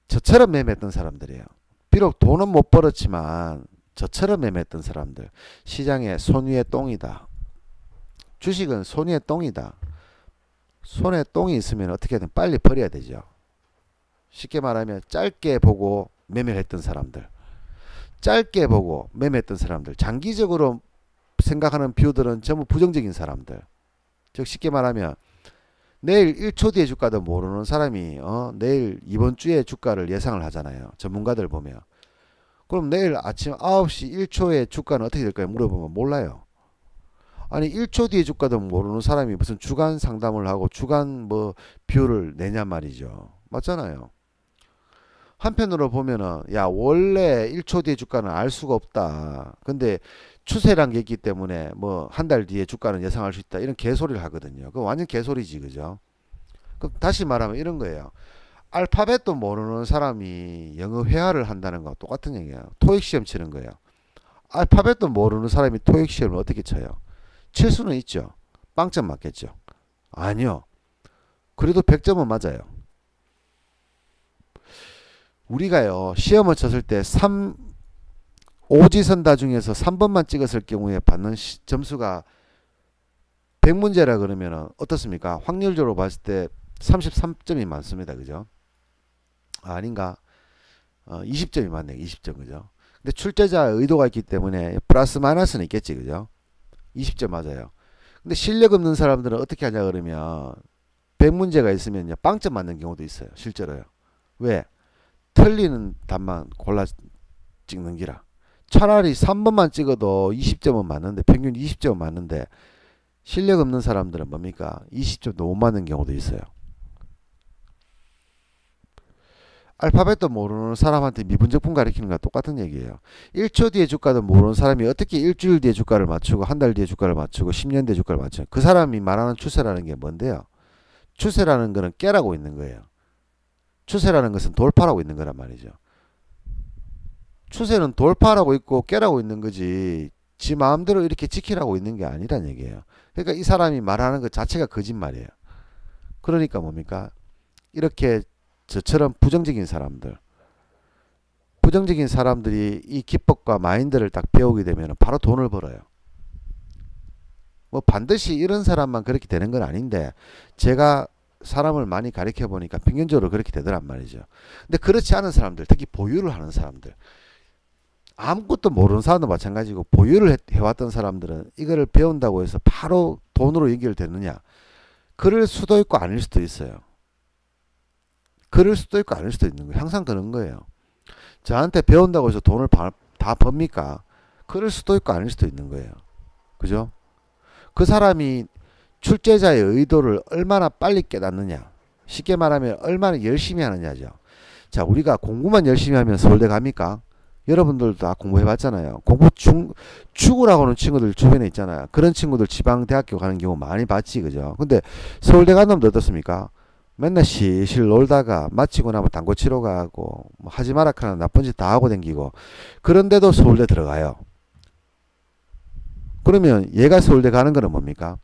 저처럼 매매했던 사람들이에요. 비록 돈은 못 벌었지만 저처럼 매매했던 사람들. 시장에 손 위에 똥이다. 주식은 손 위에 똥이다. 손에 똥이 있으면 어떻게든 빨리 버려야 되죠. 쉽게 말하면 짧게 보고 매매를 했던 사람들, 짧게 보고 매매했던 사람들, 장기적으로 생각하는 뷰들은 전부 부정적인 사람들. 즉 쉽게 말하면 내일 1초 뒤에 주가도 모르는 사람이 내일 이번 주에 주가를 예상을 하잖아요. 전문가들 보면. 그럼 내일 아침 9시 1초에 주가는 어떻게 될까요? 물어보면 몰라요. 아니 1초 뒤에 주가도 모르는 사람이 무슨 주간 상담을 하고 주간 뭐 뷰를 내냔 말이죠. 맞잖아요. 한편으로 보면은 야 원래 1초 뒤에 주가는 알 수가 없다. 근데 추세란 게 있기 때문에 뭐 한 달 뒤에 주가는 예상할 수 있다. 이런 개소리를 하거든요. 그거 완전 개소리지, 그죠? 그럼 다시 말하면 이런 거예요. 알파벳도 모르는 사람이 영어 회화를 한다는 거 똑같은 얘기예요. 토익 시험 치는 거예요. 알파벳도 모르는 사람이 토익 시험을 어떻게 쳐요? 칠 수는 있죠. 빵점 맞겠죠. 아니요. 그래도 100점은 맞아요. 우리가요 시험을 쳤을 때 오지선다 중에서 3번만 찍었을 경우에 받는 점수가 100문제라 그러면 어떻습니까? 확률적으로 봤을 때 33점이 많습니다. 그죠? 아닌가? 20점이 맞네. 20점. 그죠? 근데 출제자의 의도가 있기 때문에 플러스 마이너스는 있겠지. 그죠? 20점 맞아요. 근데 실력 없는 사람들은 어떻게 하냐 그러면 100문제가 있으면 빵점 맞는 경우도 있어요. 실제로요. 왜? 틀리는 답만 골라 찍는 기라. 차라리 3번만 찍어도 20점은 맞는데 평균 20점은 맞는데 실력 없는 사람들은 뭡니까? 20점도 못 맞는 경우도 있어요. 알파벳도 모르는 사람한테 미분적분 가리키는 거랑 똑같은 얘기예요. 1초 뒤에 주가도 모르는 사람이 어떻게 일주일 뒤에 주가를 맞추고 한 달 뒤에 주가를 맞추고 10년 뒤에 주가를 맞추고 그 사람이 말하는 추세라는 게 뭔데요? 추세라는 거는 깨라고 있는 거예요. 추세라는 것은 돌파라고 있는 거란 말이죠. 추세는 돌파라고 있고 깨라고 있는 거지 지 마음대로 이렇게 지키라고 있는 게 아니란 얘기예요. 그러니까 이 사람이 말하는 것 자체가 거짓말이에요. 그러니까 뭡니까? 이렇게 저처럼 부정적인 사람들이 이 기법과 마인드를 딱 배우게 되면 바로 돈을 벌어요. 뭐 반드시 이런 사람만 그렇게 되는 건 아닌데 제가 사람을 많이 가르쳐 보니까 평균적으로 그렇게 되더란 말이죠. 근데 그렇지 않은 사람들, 특히 보유를 하는 사람들, 아무것도 모르는 사람도 마찬가지고 보유를 해왔던 사람들은 이거를 배운다고 해서 바로 돈으로 연결되느냐? 그럴 수도 있고 아닐 수도 있어요. 그럴 수도 있고 아닐 수도 있는 거예요. 항상 그런 거예요. 저한테 배운다고 해서 돈을 다 법니까? 그럴 수도 있고 아닐 수도 있는 거예요. 그죠? 그 사람이 출제자의 의도를 얼마나 빨리 깨닫느냐. 쉽게 말하면 얼마나 열심히 하느냐죠. 자, 우리가 공부만 열심히 하면 서울대 갑니까? 여러분들도 다 공부해 봤잖아요. 공부 죽으라고 하는 친구들 주변에 있잖아요. 그런 친구들 지방대학교 가는 경우 많이 봤지. 그죠? 근데 서울대 간 놈들 어떻습니까? 맨날 실실 놀다가 마치고 나면 당구 치러 가고 뭐 하지 마라 하는 나쁜 짓 다 하고 댕기고 그런데도 서울대 들어가요. 그러면 얘가 서울대 가는 거는 뭡니까?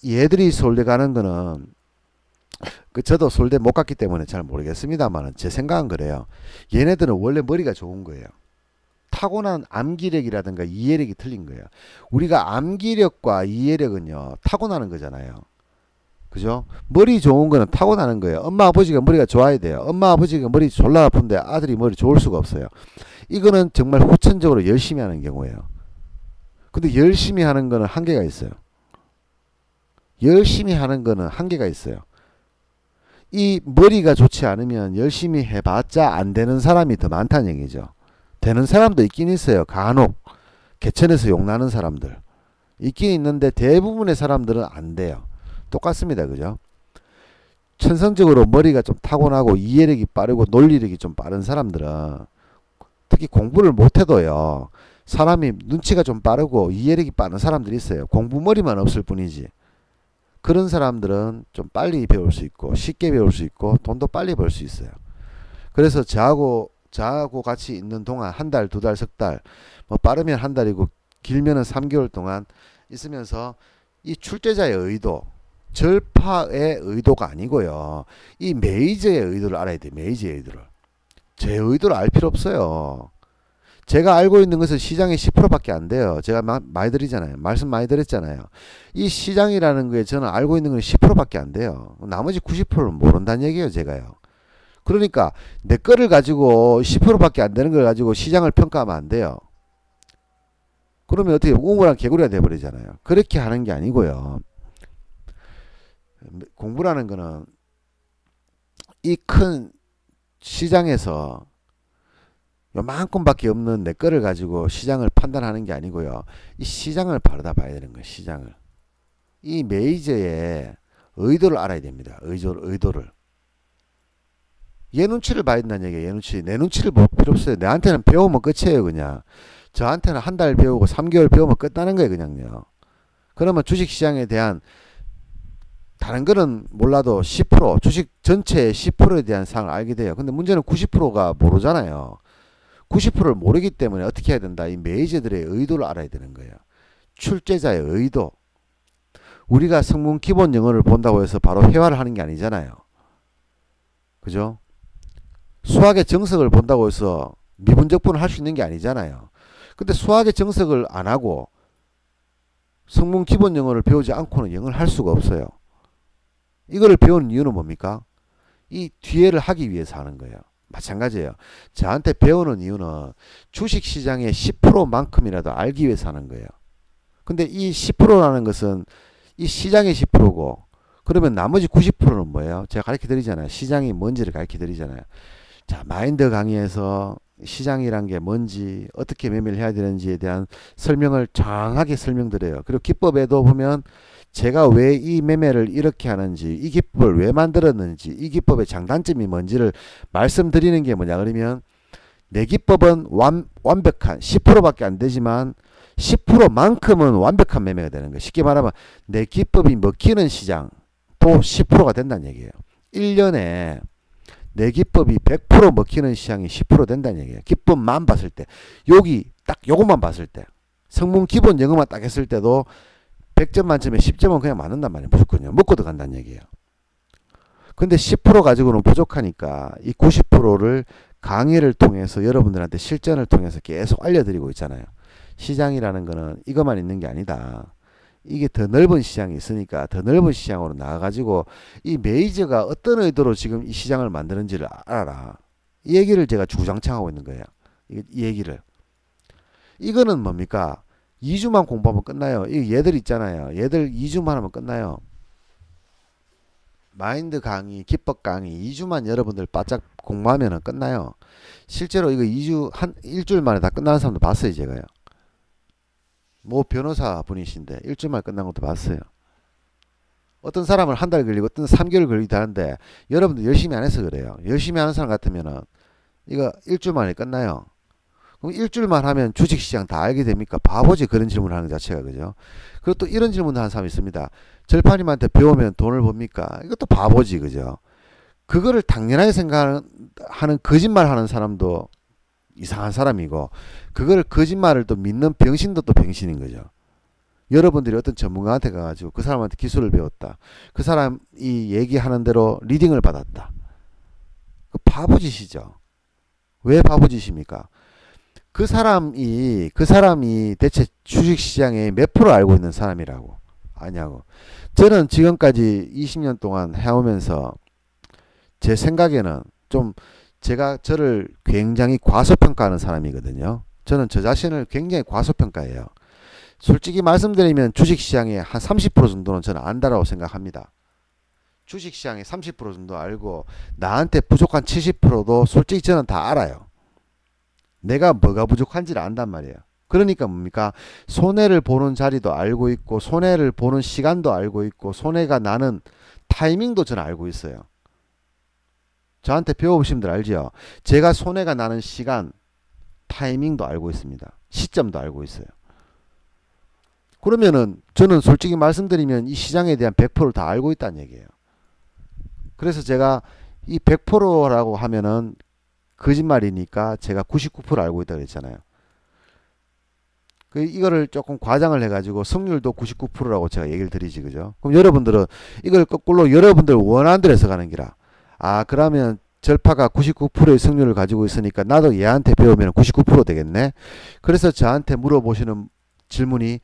얘들이 서울대 가는 거는 저도 서울대 못 갔기 때문에 잘 모르겠습니다만 제 생각은 그래요. 얘네들은 원래 머리가 좋은 거예요. 타고난 암기력이라든가 이해력이 틀린 거예요. 우리가 암기력과 이해력은요 타고나는 거잖아요. 그죠? 머리 좋은 거는 타고나는 거예요. 엄마 아버지가 머리가 좋아야 돼요. 엄마 아버지가 머리 졸라 아픈데 아들이 머리 좋을 수가 없어요. 이거는 정말 후천적으로 열심히 하는 경우예요. 근데 열심히 하는 거는 한계가 있어요. 열심히 하는 거는 한계가 있어요. 이 머리가 좋지 않으면 열심히 해봤자 안 되는 사람이 더 많다는 얘기죠. 되는 사람도 있긴 있어요. 간혹 개천에서 욕나는 사람들 있긴 있는데 대부분의 사람들은 안 돼요. 똑같습니다. 그죠? 천성적으로 머리가 좀 타고나고 이해력이 빠르고 논리력이 좀 빠른 사람들은 특히 공부를 못해도요. 사람이 눈치가 좀 빠르고 이해력이 빠른 사람들이 있어요. 공부머리만 없을 뿐이지. 그런 사람들은 좀 빨리 배울 수 있고 쉽게 배울 수 있고 돈도 빨리 벌 수 있어요. 그래서 저하고 같이 있는 동안 한 달, 두 달, 석 달, 뭐 빠르면 한 달이고 길면은 3개월 동안 있으면서 이 출제자의 의도, 절파의 의도가 아니고요. 이 메이저의 의도를 알아야 돼요. 메이저의 의도를. 제 의도를 알 필요 없어요. 제가 알고 있는 것은 시장의 10%밖에 안 돼요. 제가 많이 드리잖아요. 말씀 많이 드렸잖아요. 이 시장이라는 거에 저는 알고 있는 건 10%밖에 안 돼요. 나머지 90%는 모른다는 얘기예요. 제가요. 그러니까 내 거를 가지고 10%밖에 안 되는 걸 가지고 시장을 평가하면 안 돼요. 그러면 어떻게 웅울한 개구리가 돼버리잖아요. 그렇게 하는 게 아니고요. 공부라는 거는 이 큰 시장에서 요만큼밖에 없는 내 거를 가지고 시장을 판단하는 게 아니고요. 이 시장을 바라다 봐야 되는 거예요. 시장을. 이 메이저의 의도를 알아야 됩니다. 의도를. 얘 눈치를 봐야 된다는 얘기예요. 얘 눈치. 내 눈치를 볼 필요 없어요. 내한테는 배우면 끝이에요. 그냥. 저한테는 한 달 배우고 3개월 배우면 끝나는 거예요. 그냥요. 그러면 주식시장에 대한 다른 거는 몰라도 10% 주식 전체의 10%에 대한 사항을 알게 돼요. 근데 문제는 90%가 모르잖아요. 90%를 모르기 때문에 어떻게 해야 된다. 이 메이저들의 의도를 알아야 되는 거예요. 출제자의 의도. 우리가 성문 기본 영어를 본다고 해서 바로 회화를 하는 게 아니잖아요. 그죠? 수학의 정석을 본다고 해서 미분적분을 할 수 있는 게 아니잖아요. 근데 수학의 정석을 안 하고 성문 기본 영어를 배우지 않고는 영어를 할 수가 없어요. 이거를 배우는 이유는 뭡니까? 이 뒤에를 하기 위해서 하는 거예요. 마찬가지예요. 저한테 배우는 이유는 주식시장의 10%만큼이라도 알기 위해서 하는 거예요. 근데 이 10%라는 것은 이 시장의 10%고 그러면 나머지 90%는 뭐예요? 제가 가르쳐 드리잖아요. 시장이 뭔지를 가르쳐 드리잖아요. 자, 마인드 강의에서 시장이란 게 뭔지 어떻게 매매를 해야 되는지에 대한 설명을 정확하게 설명드려요. 그리고 기법에도 보면 제가 왜 이 매매를 이렇게 하는지 이 기법을 왜 만들었는지 이 기법의 장단점이 뭔지를 말씀드리는 게 뭐냐 그러면 내 기법은 완벽한 10%밖에 안 되지만 10%만큼은 완벽한 매매가 되는 거예요. 쉽게 말하면 내 기법이 먹히는 시장도 10%가 된다는 얘기예요. 1년에 내 기법이 100% 먹히는 시장이 10% 된다는 얘기예요. 기법만 봤을 때 여기 딱 요것만 봤을 때 성문 기본 영어만 딱 했을 때도 100점 만점에 10점은 그냥 맞는단 말이에요. 무조건요. 먹고 들어간다는 얘기예요. 근데 10% 가지고는 부족하니까 이 90%를 강의를 통해서 여러분들한테 실전을 통해서 계속 알려드리고 있잖아요. 시장이라는 거는 이것만 있는 게 아니다. 이게 더 넓은 시장이 있으니까 더 넓은 시장으로 나와가지고 이 메이저가 어떤 의도로 지금 이 시장을 만드는지를 알아라. 이 얘기를 제가 주장창하고 있는 거예요. 이 얘기를. 이거는 뭡니까? 2주만 공부하면 끝나요. 얘들 있잖아요. 얘들 2주만 하면 끝나요. 마인드 강의, 기법 강의 2주만 여러분들 바짝 공부하면 끝나요. 실제로 이거 2주, 일주일 만에 다 끝나는 사람도 봤어요, 제가요. 뭐 변호사 분이신데 일주일 만에 끝난 것도 봤어요. 어떤 사람은 한 달 걸리고 어떤 3개월 걸리기도 하는데 여러분들 열심히 안 해서 그래요. 열심히 하는 사람 같으면은 이거 일주일 만에 끝나요. 그럼 일주일만 하면 주식시장 다 알게 됩니까? 바보지 그런 질문을 하는 것 자체가. 그죠? 그리고 또 이런 질문도 하는 사람이 있습니다. 절파님한테 배우면 돈을 법니까? 이것도 바보지. 그죠? 그거를 당연하게 생각하는 거짓말 하는 사람도 이상한 사람이고 그걸 거짓말을 또 믿는 병신도 또 병신인 거죠. 여러분들이 어떤 전문가한테 가가지고 그 사람한테 기술을 배웠다. 그 사람이 얘기하는 대로 리딩을 받았다. 그 바보짓이죠. 왜 바보짓입니까? 그 사람이 대체 주식시장에 몇 프로 알고 있는 사람이라고 아냐고. 저는 지금까지 20년 동안 해오면서 제 생각에는 좀 제가 저를 굉장히 과소평가하는 사람이거든요. 저는 저 자신을 굉장히 과소평가해요. 솔직히 말씀드리면 주식시장의 한 30% 정도는 저는 안다라고 생각합니다. 주식시장의 30% 정도 알고 나한테 부족한 70%도 솔직히 저는 다 알아요. 내가 뭐가 부족한지를 안단 말이에요. 그러니까 뭡니까? 손해를 보는 자리도 알고 있고 손해를 보는 시간도 알고 있고 손해가 나는 타이밍도 저는 알고 있어요. 저한테 배워보신 분들 알죠? 제가 손해가 나는 시간, 타이밍도 알고 있습니다. 시점도 알고 있어요. 그러면은 저는 솔직히 말씀드리면 이 시장에 대한 100%를 다 알고 있다는 얘기예요. 그래서 제가 이 100%라고 하면은 거짓말이니까 제가 99% 알고 있다고 그랬잖아요. 이거를 조금 과장을 해가지고 승률도 99%라고 제가 얘기를 드리지. 그죠? 그럼 여러분들은 이걸 거꾸로 여러분들 원하는 대로 해서 가는 기라. 아, 그러면 절파가 99%의 승률을 가지고 있으니까 나도 얘한테 배우면 99% 되겠네. 그래서 저한테 물어보시는 질문이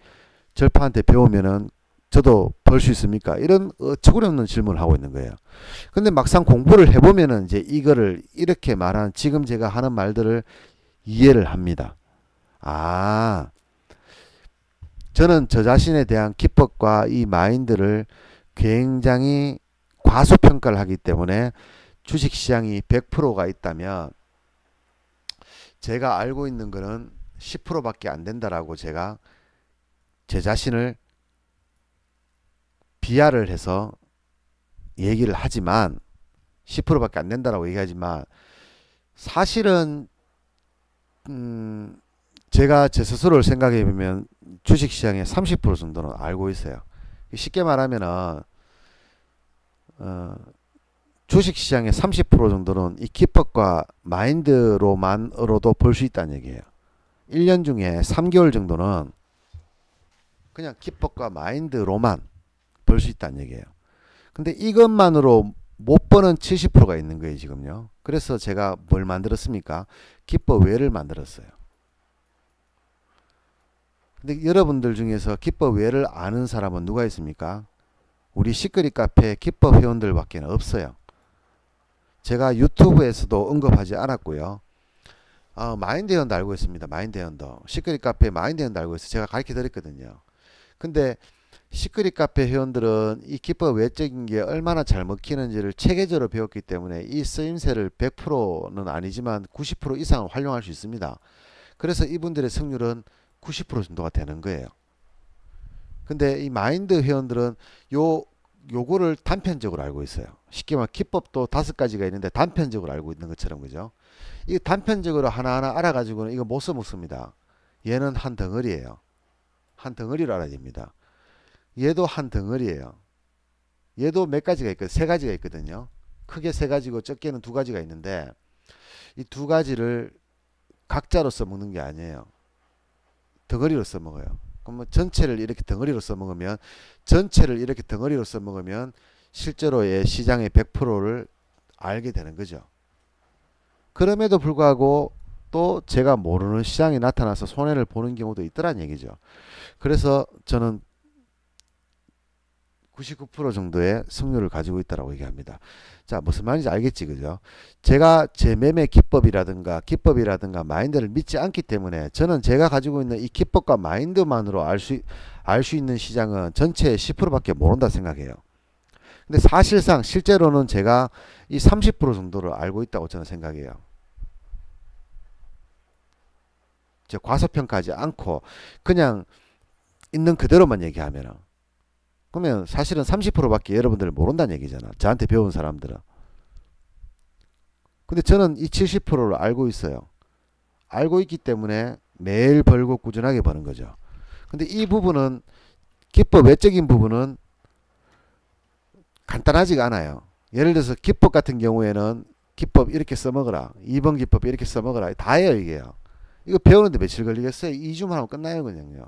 절파한테 배우면은 저도 벌 수 있습니까? 이런 어처구니 없는 질문을 하고 있는 거예요. 근데 막상 공부를 해보면은 이제 이거를 이렇게 말한 지금 제가 하는 말들을 이해를 합니다. 아, 저는 저 자신에 대한 기법과 이 마인드를 굉장히 과소평가를 하기 때문에 주식시장이 100%가 있다면 제가 알고 있는 거는 10%밖에 안 된다라고 제가 제 자신을 비하를 해서 얘기를 하지만 10%밖에 안 된다라고 얘기하지만 사실은 제가 제 스스로를 생각해 보면 주식시장의 30% 정도는 알고 있어요. 쉽게 말하면은 주식시장의 30% 정도는 이 기법과 마인드로만으로도 벌 수 있다는 얘기예요. 1년 중에 3개월 정도는 그냥 기법과 마인드로만 벌 수 있다는 얘기예요. 근데 이것만으로 못 버는 70%가 있는 거예요, 지금요. 그래서 제가 뭘 만들었습니까? 기법 외를 만들었어요. 근데 여러분들 중에서 기법 외를 아는 사람은 누가 있습니까? 우리 시크릿 카페 기법 회원들밖에 없어요. 제가 유튜브에서도 언급하지 않았고요. 마인드 회원도 알고 있습니다. 마인드 회원도. 시크릿 카페 마인드 회원도 알고 있어요. 제가 가르쳐 드렸거든요. 근데 시크릿 카페 회원들은 이 기법 외적인 게 얼마나 잘 먹히는지를 체계적으로 배웠기 때문에 이 쓰임새를 100%는 아니지만 90% 이상을 활용할 수 있습니다. 그래서 이분들의 승률은 90% 정도가 되는 거예요. 근데 이 마인드 회원들은 요거를 단편적으로 알고 있어요. 쉽게 말하면 기법도 5가지가 있는데 단편적으로 알고 있는 것처럼, 그죠? 이 단편적으로 하나하나 알아가지고는 이거 못 써먹습니다. 얘는 한 덩어리예요. 한 덩어리로 알아야 됩니다. 얘도 한 덩어리예요. 얘도 몇 가지가 있거든요. 3가지가 있거든요. 크게 3가지고 적게는 2가지가 있는데 이 2가지를 각자로 써먹는 게 아니에요. 덩어리로 써먹어요. 그러면 전체를 이렇게 덩어리로 써먹으면 실제로의 시장의 100%를 알게 되는 거죠. 그럼에도 불구하고 또 제가 모르는 시장이 나타나서 손해를 보는 경우도 있더란 얘기죠. 그래서 저는 99% 정도의 승률을 가지고 있다고 얘기합니다. 자, 무슨 말인지 알겠지, 그죠? 제가 제 매매 기법이라든가 마인드를 믿지 않기 때문에 저는 제가 가지고 있는 이 기법과 마인드만으로 알 수 있는 시장은 전체의 10%밖에 모른다 생각해요. 근데 사실상 실제로는 제가 이 30% 정도를 알고 있다고 저는 생각해요. 제가 과소평가하지 않고 그냥 있는 그대로만 얘기하면은. 그러면 사실은 30%밖에 여러분들 모른다는 얘기잖아. 저한테 배운 사람들은. 근데 저는 이 70%를 알고 있어요. 알고 있기 때문에 매일 벌고 꾸준하게 버는 거죠. 근데 이 부분은 기법 외적인 부분은 간단하지가 않아요. 예를 들어서 기법 같은 경우에는 기법 이렇게 써먹어라. 2번 기법 이렇게 써먹어라. 다예요, 이게요. 이거 배우는데 며칠 걸리겠어요? 2주만 하면 끝나요, 그냥요.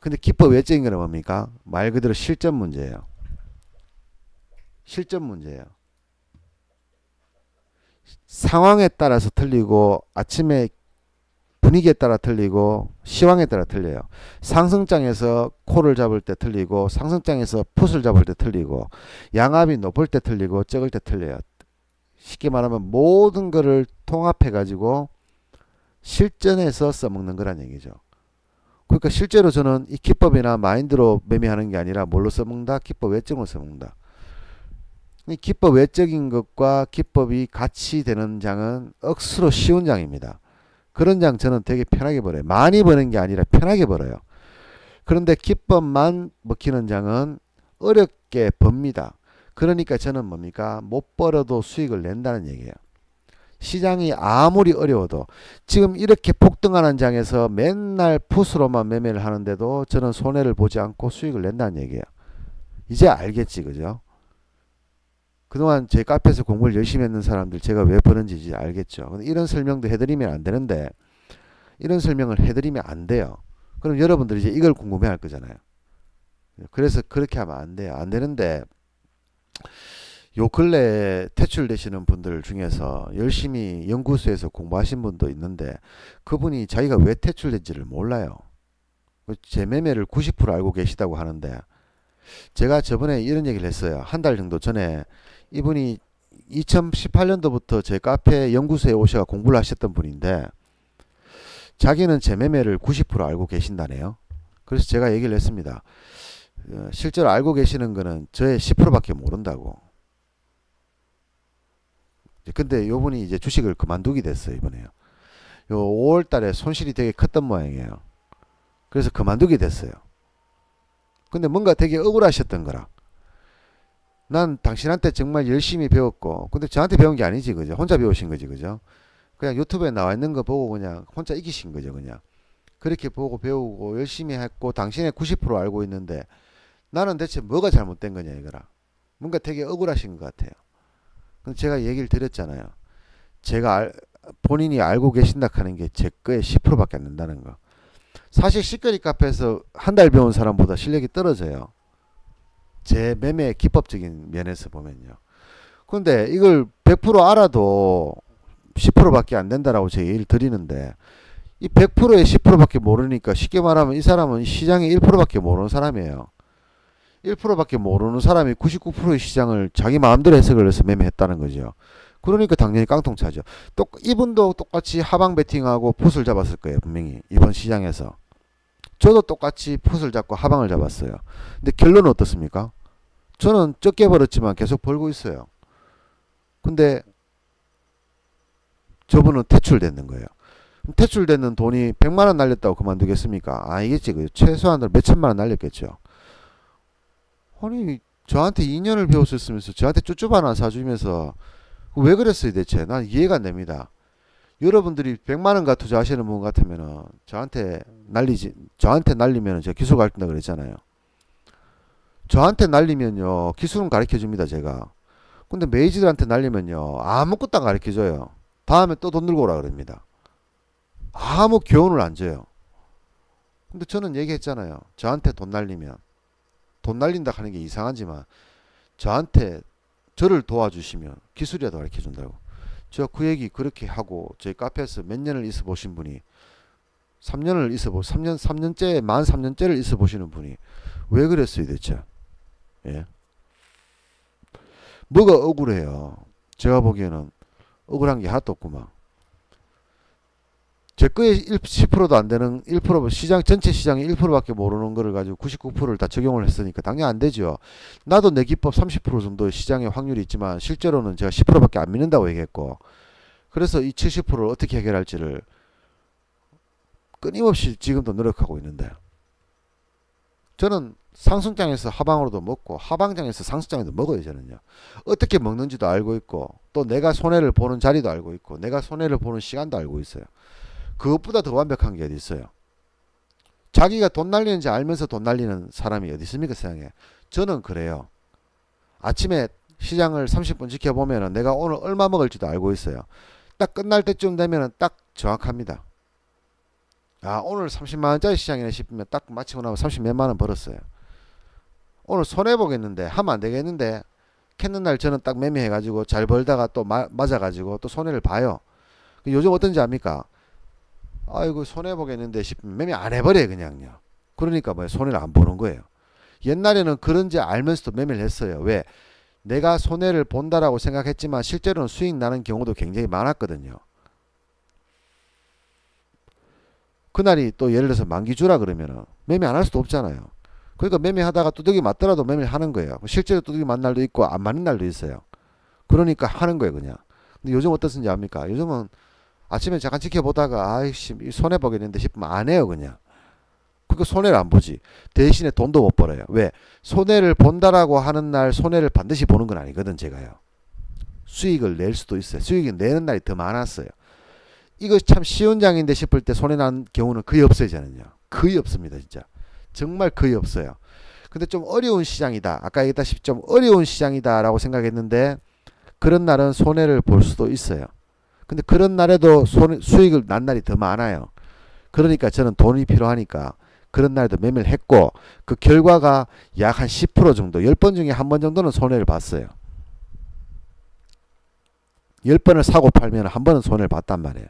근데 기법 외적인 거는 뭡니까? 말 그대로 실전 문제예요. 실전 문제예요. 상황에 따라서 틀리고 아침에 분위기에 따라 틀리고 시황에 따라 틀려요. 상승장에서 콜을 잡을 때 틀리고 상승장에서 풋을 잡을 때 틀리고 양압이 높을 때 틀리고 적을 때 틀려요. 쉽게 말하면 모든 거를 통합해 가지고 실전에서 써먹는 거란 얘기죠. 그러니까 실제로 저는 이 기법이나 마인드로 매매하는 게 아니라 뭘로 써먹는다? 기법 외적으로 써먹는다. 이 기법 외적인 것과 기법이 같이 되는 장은 억수로 쉬운 장입니다. 그런 장 저는 되게 편하게 벌어요. 많이 버는 게 아니라 편하게 벌어요. 그런데 기법만 먹히는 장은 어렵게 법니다. 그러니까 저는 뭡니까? 못 벌어도 수익을 낸다는 얘기예요. 시장이 아무리 어려워도 지금 이렇게 폭등하는 장에서 맨날 풋으로만 매매를 하는데도 저는 손해를 보지 않고 수익을 낸다는 얘기예요. 이제 알겠지, 그죠? 그동안 제 카페에서 공부를 열심히 했는 사람들 제가 왜 버는지 이제 알겠죠. 근데 이런 설명도 해드리면 안 되는데 이런 설명을 해드리면 안 돼요. 그럼 여러분들이 이제 이걸 궁금해 할 거잖아요. 그래서 그렇게 하면 안 돼요. 안 되는데 요 근래에 퇴출되시는 분들 중에서 열심히 연구소에서 공부하신 분도 있는데 그분이 자기가 왜 퇴출된지를 몰라요. 제 매매를 90% 알고 계시다고 하는데, 제가 저번에 이런 얘기를 했어요. 한 달 정도 전에 이분이 2018년도부터 제 카페 연구소에 오셔서 공부를 하셨던 분인데, 자기는 제 매매를 90% 알고 계신다네요. 그래서 제가 얘기를 했습니다. 실제로 알고 계시는 거는 저의 10%밖에 모른다고. 근데 요분이 이제 주식을 그만두게 됐어요, 이번에요. 요 5월 달에 손실이 되게 컸던 모양이에요. 그래서 그만두게 됐어요. 근데 뭔가 되게 억울하셨던 거라. 난 당신한테 정말 열심히 배웠고, 근데 저한테 배운 게 아니지, 그죠? 혼자 배우신 거지, 그죠? 그냥 유튜브에 나와 있는 거 보고 그냥 혼자 이기신 거죠, 그냥. 그렇게 보고 배우고 열심히 했고, 당신의 90% 알고 있는데, 나는 대체 뭐가 잘못된 거냐, 이거라. 뭔가 되게 억울하신 것 같아요. 근데 제가 얘기를 드렸잖아요. 본인이 알고 계신다 하는 게 제 거의 10%밖에 안 된다는 거. 사실 시끄리 카페에서 한 달 배운 사람보다 실력이 떨어져요. 제 매매 기법적인 면에서 보면요. 근데 이걸 100% 알아도 10%밖에 안 된다라고 제가 얘기를 드리는데, 이 100%에 10%밖에 모르니까 쉽게 말하면 이 사람은 시장의 1%밖에 모르는 사람이에요. 1%밖에 모르는 사람이 99%의 시장을 자기 마음대로 해석을 해서 매매했다는 거죠. 그러니까 당연히 깡통차죠. 이분도 똑같이 하방 베팅하고 풋을 잡았을 거예요, 분명히. 이번 시장에서. 저도 똑같이 풋을 잡고 하방을 잡았어요. 근데 결론은 어떻습니까? 저는 적게 벌었지만 계속 벌고 있어요. 근데 저분은 퇴출되는 거예요. 퇴출되는 돈이 100만 원 날렸다고 그만두겠습니까? 아니겠지. 최소한으로 몇천만 원 날렸겠죠. 아니, 저한테 2년을 배웠었으면서 저한테 쭈쭈바 하나 사주면서 왜 그랬어요 대체? 난 이해가 안 됩니다. 여러분들이 100만 원가 투자하시는 분 같으면은 저한테 날리면 제가 기술 가르친다 그랬잖아요. 저한테 날리면요 기술은 가르쳐 줍니다 제가. 근데 메이지들한테 날리면요 아무것도 안 가르쳐 줘요. 다음에 또 돈 들고 오라 그럽니다. 아무 교훈을 안 줘요. 근데 저는 얘기했잖아요. 저한테 돈 날리면, 돈 날린다 하는 게 이상하지만 저한테 저를 도와주시면 기술이라도 가르쳐 준다고. 저 그 얘기 그렇게 하고 저희 카페에서 몇 년을 있어 보신 분이 3년째 만 3년째를 있어 보시는 분이 왜 그랬어요 대체? 예. 뭐가 억울해요. 제가 보기에는 억울한 게 하나도 없구만. 제 거에 10%도 안 되는 1% 전체 시장의 1%밖에 모르는 거를 가지고 99%를 다 적용을 했으니까 당연히 안 되죠. 나도 내 기법 30% 정도 시장의 확률이 있지만 실제로는 제가 10%밖에 안 믿는다고 얘기했고, 그래서 이 70%를 어떻게 해결할지를 끊임없이 지금도 노력하고 있는데, 저는 상승장에서 하방으로도 먹고 하방장에서 상승장에도 먹어요. 저는요. 어떻게 먹는지도 알고 있고 또 내가 손해를 보는 자리도 알고 있고 내가 손해를 보는 시간도 알고 있어요. 그것보다 더 완벽한 게 어디 있어요? 자기가 돈 날리는지 알면서 돈 날리는 사람이 어디 있습니까 세상에? 저는 그래요. 아침에 시장을 30분 지켜보면 내가 오늘 얼마 먹을지도 알고 있어요. 딱 끝날 때쯤 되면 딱 정확합니다. 아 오늘 30만원짜리 시장이네 싶으면 딱 마치고 나면 30몇만원 벌었어요. 오늘 손해보겠는데 하면 안되겠는데 캤는 날 저는 딱 매매해가지고 잘 벌다가 또 맞아가지고 또 손해를 봐요. 요즘 어떤지 압니까? 아이고 손해보겠는데 싶으면 매매 안 해버려요 그냥요. 그러니까 뭐 손해를 안 보는 거예요. 옛날에는 그런지 알면서도 매매를 했어요. 왜? 내가 손해를 본다라고 생각했지만 실제로는 수익 나는 경우도 굉장히 많았거든요. 그날이 또 예를 들어서 만기 주라 그러면은 매매 안 할 수도 없잖아요. 그러니까 매매하다가 두둑이 맞더라도 매매를 하는 거예요. 실제로 두둑이 맞는 날도 있고 안 맞는 날도 있어요. 그러니까 하는 거예요 그냥. 근데 요즘 어떻든지 압니까? 요즘은 아침에 잠깐 지켜보다가 아이씨 손해보겠는데 싶으면 안 해요 그냥. 그러니까 손해를 안 보지. 대신에 돈도 못 벌어요. 왜? 손해를 본다라고 하는 날 손해를 반드시 보는 건 아니거든 제가요. 수익을 낼 수도 있어요. 수익을 내는 날이 더 많았어요. 이거 참 쉬운 장인데 싶을 때 손해난 경우는 거의 없어요 저는요. 거의 없습니다 진짜. 정말 거의 없어요. 근데 좀 어려운 시장이다. 아까 얘기했다시피 좀 어려운 시장이다 라고 생각했는데 그런 날은 손해를 볼 수도 있어요. 근데 그런 날에도 수익을 난 날이 더 많아요. 그러니까 저는 돈이 필요하니까 그런 날도 매매를 했고 그 결과가 약 한 10% 정도 10번 중에 한 번 정도는 손해를 봤어요. 10번을 사고 팔면 한 번은 손해를 봤단 말이에요.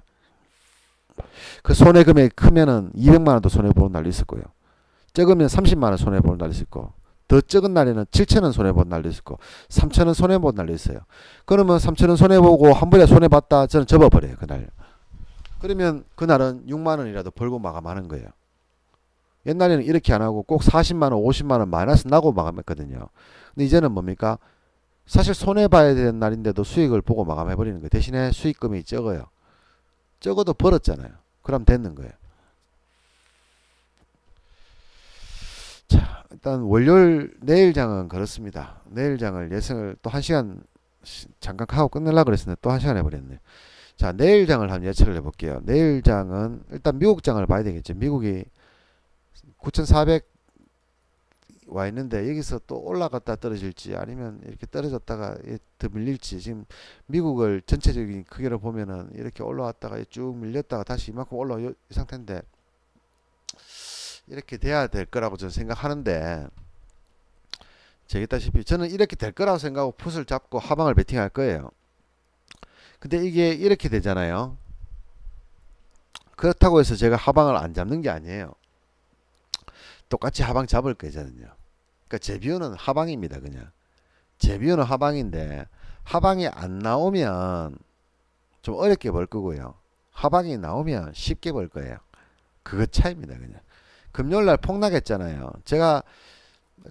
그 손해 금액이 크면은 200만원도 손해보는 날도 있을 거예요. 적으면 30만원 손해보는 날이 있을 거, 더 적은 날에는 7천원 손해보는 날도 있을 거, 3천원 손해보는 날도 있어요. 그러면 3천원 손해보고 한 번에 손해봤다, 저는 접어버려요 그날. 그러면 그날은 6만원이라도 벌고 마감하는 거예요. 옛날에는 이렇게 안하고 꼭 40만원 50만원 마이너스 나고 마감했거든요. 근데 이제는 뭡니까, 사실 손해봐야 되는 날인데도 수익을 보고 마감해버리는 거예요. 대신에 수익금이 적어요. 적어도 벌었잖아요. 그럼 됐는 거예요. 자, 일단 월요일 내일장은 그렇습니다. 내일장을 예상을 또 1시간 잠깐 하고 끝내려고 그랬는데 또 1시간 해버렸네요. 자, 내일장을 한번 예측을 해볼게요. 내일장은 일단 미국장을 봐야 되겠죠. 미국이 9,400 와 있는데 여기서 또 올라갔다 떨어질지 아니면 이렇게 떨어졌다가 더 밀릴지, 지금 미국을 전체적인 크기로 보면은 이렇게 올라왔다가 쭉 밀렸다가 다시 이만큼 올라온 이 상태인데 이렇게 돼야 될 거라고 저는 생각하는데, 제기다시피 저는 이렇게 될 거라고 생각하고 풋을 잡고 하방을 베팅할 거예요. 근데 이게 이렇게 되잖아요. 그렇다고 해서 제가 하방을 안 잡는 게 아니에요. 똑같이 하방 잡을 거예요 저는요. 그러니까 제 비유는 하방입니다. 그냥 제 비유는 하방인데, 하방이 안 나오면 좀 어렵게 벌 거고요, 하방이 나오면 쉽게 벌 거예요. 그거 차이입니다. 그냥 금요일날 폭락했잖아요. 제가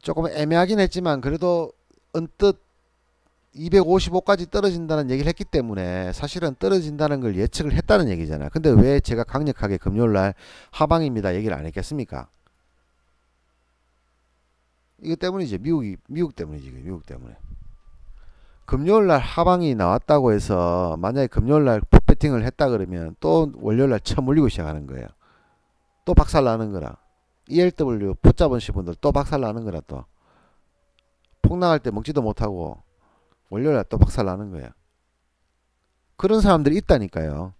조금 애매하긴 했지만 그래도 언뜻 255까지 떨어진다는 얘기를 했기 때문에 사실은 떨어진다는 걸 예측을 했다는 얘기잖아요. 근데 왜 제가 강력하게 금요일날 하방입니다 얘기를 안 했겠습니까? 이거 때문이죠. 미국 때문이지. 미국 때문에. 금요일날 하방이 나왔다고 해서 만약에 금요일날 풋배팅을 했다 그러면 또 월요일날 쳐물리고 시작하는 거예요. 또 박살나는 거라. ELW 풋 잡으신 분들 또 박살나는 거라. 또 폭락할 때 먹지도 못하고 월요일날 또 박살나는 거예요. 그런 사람들이 있다니까요.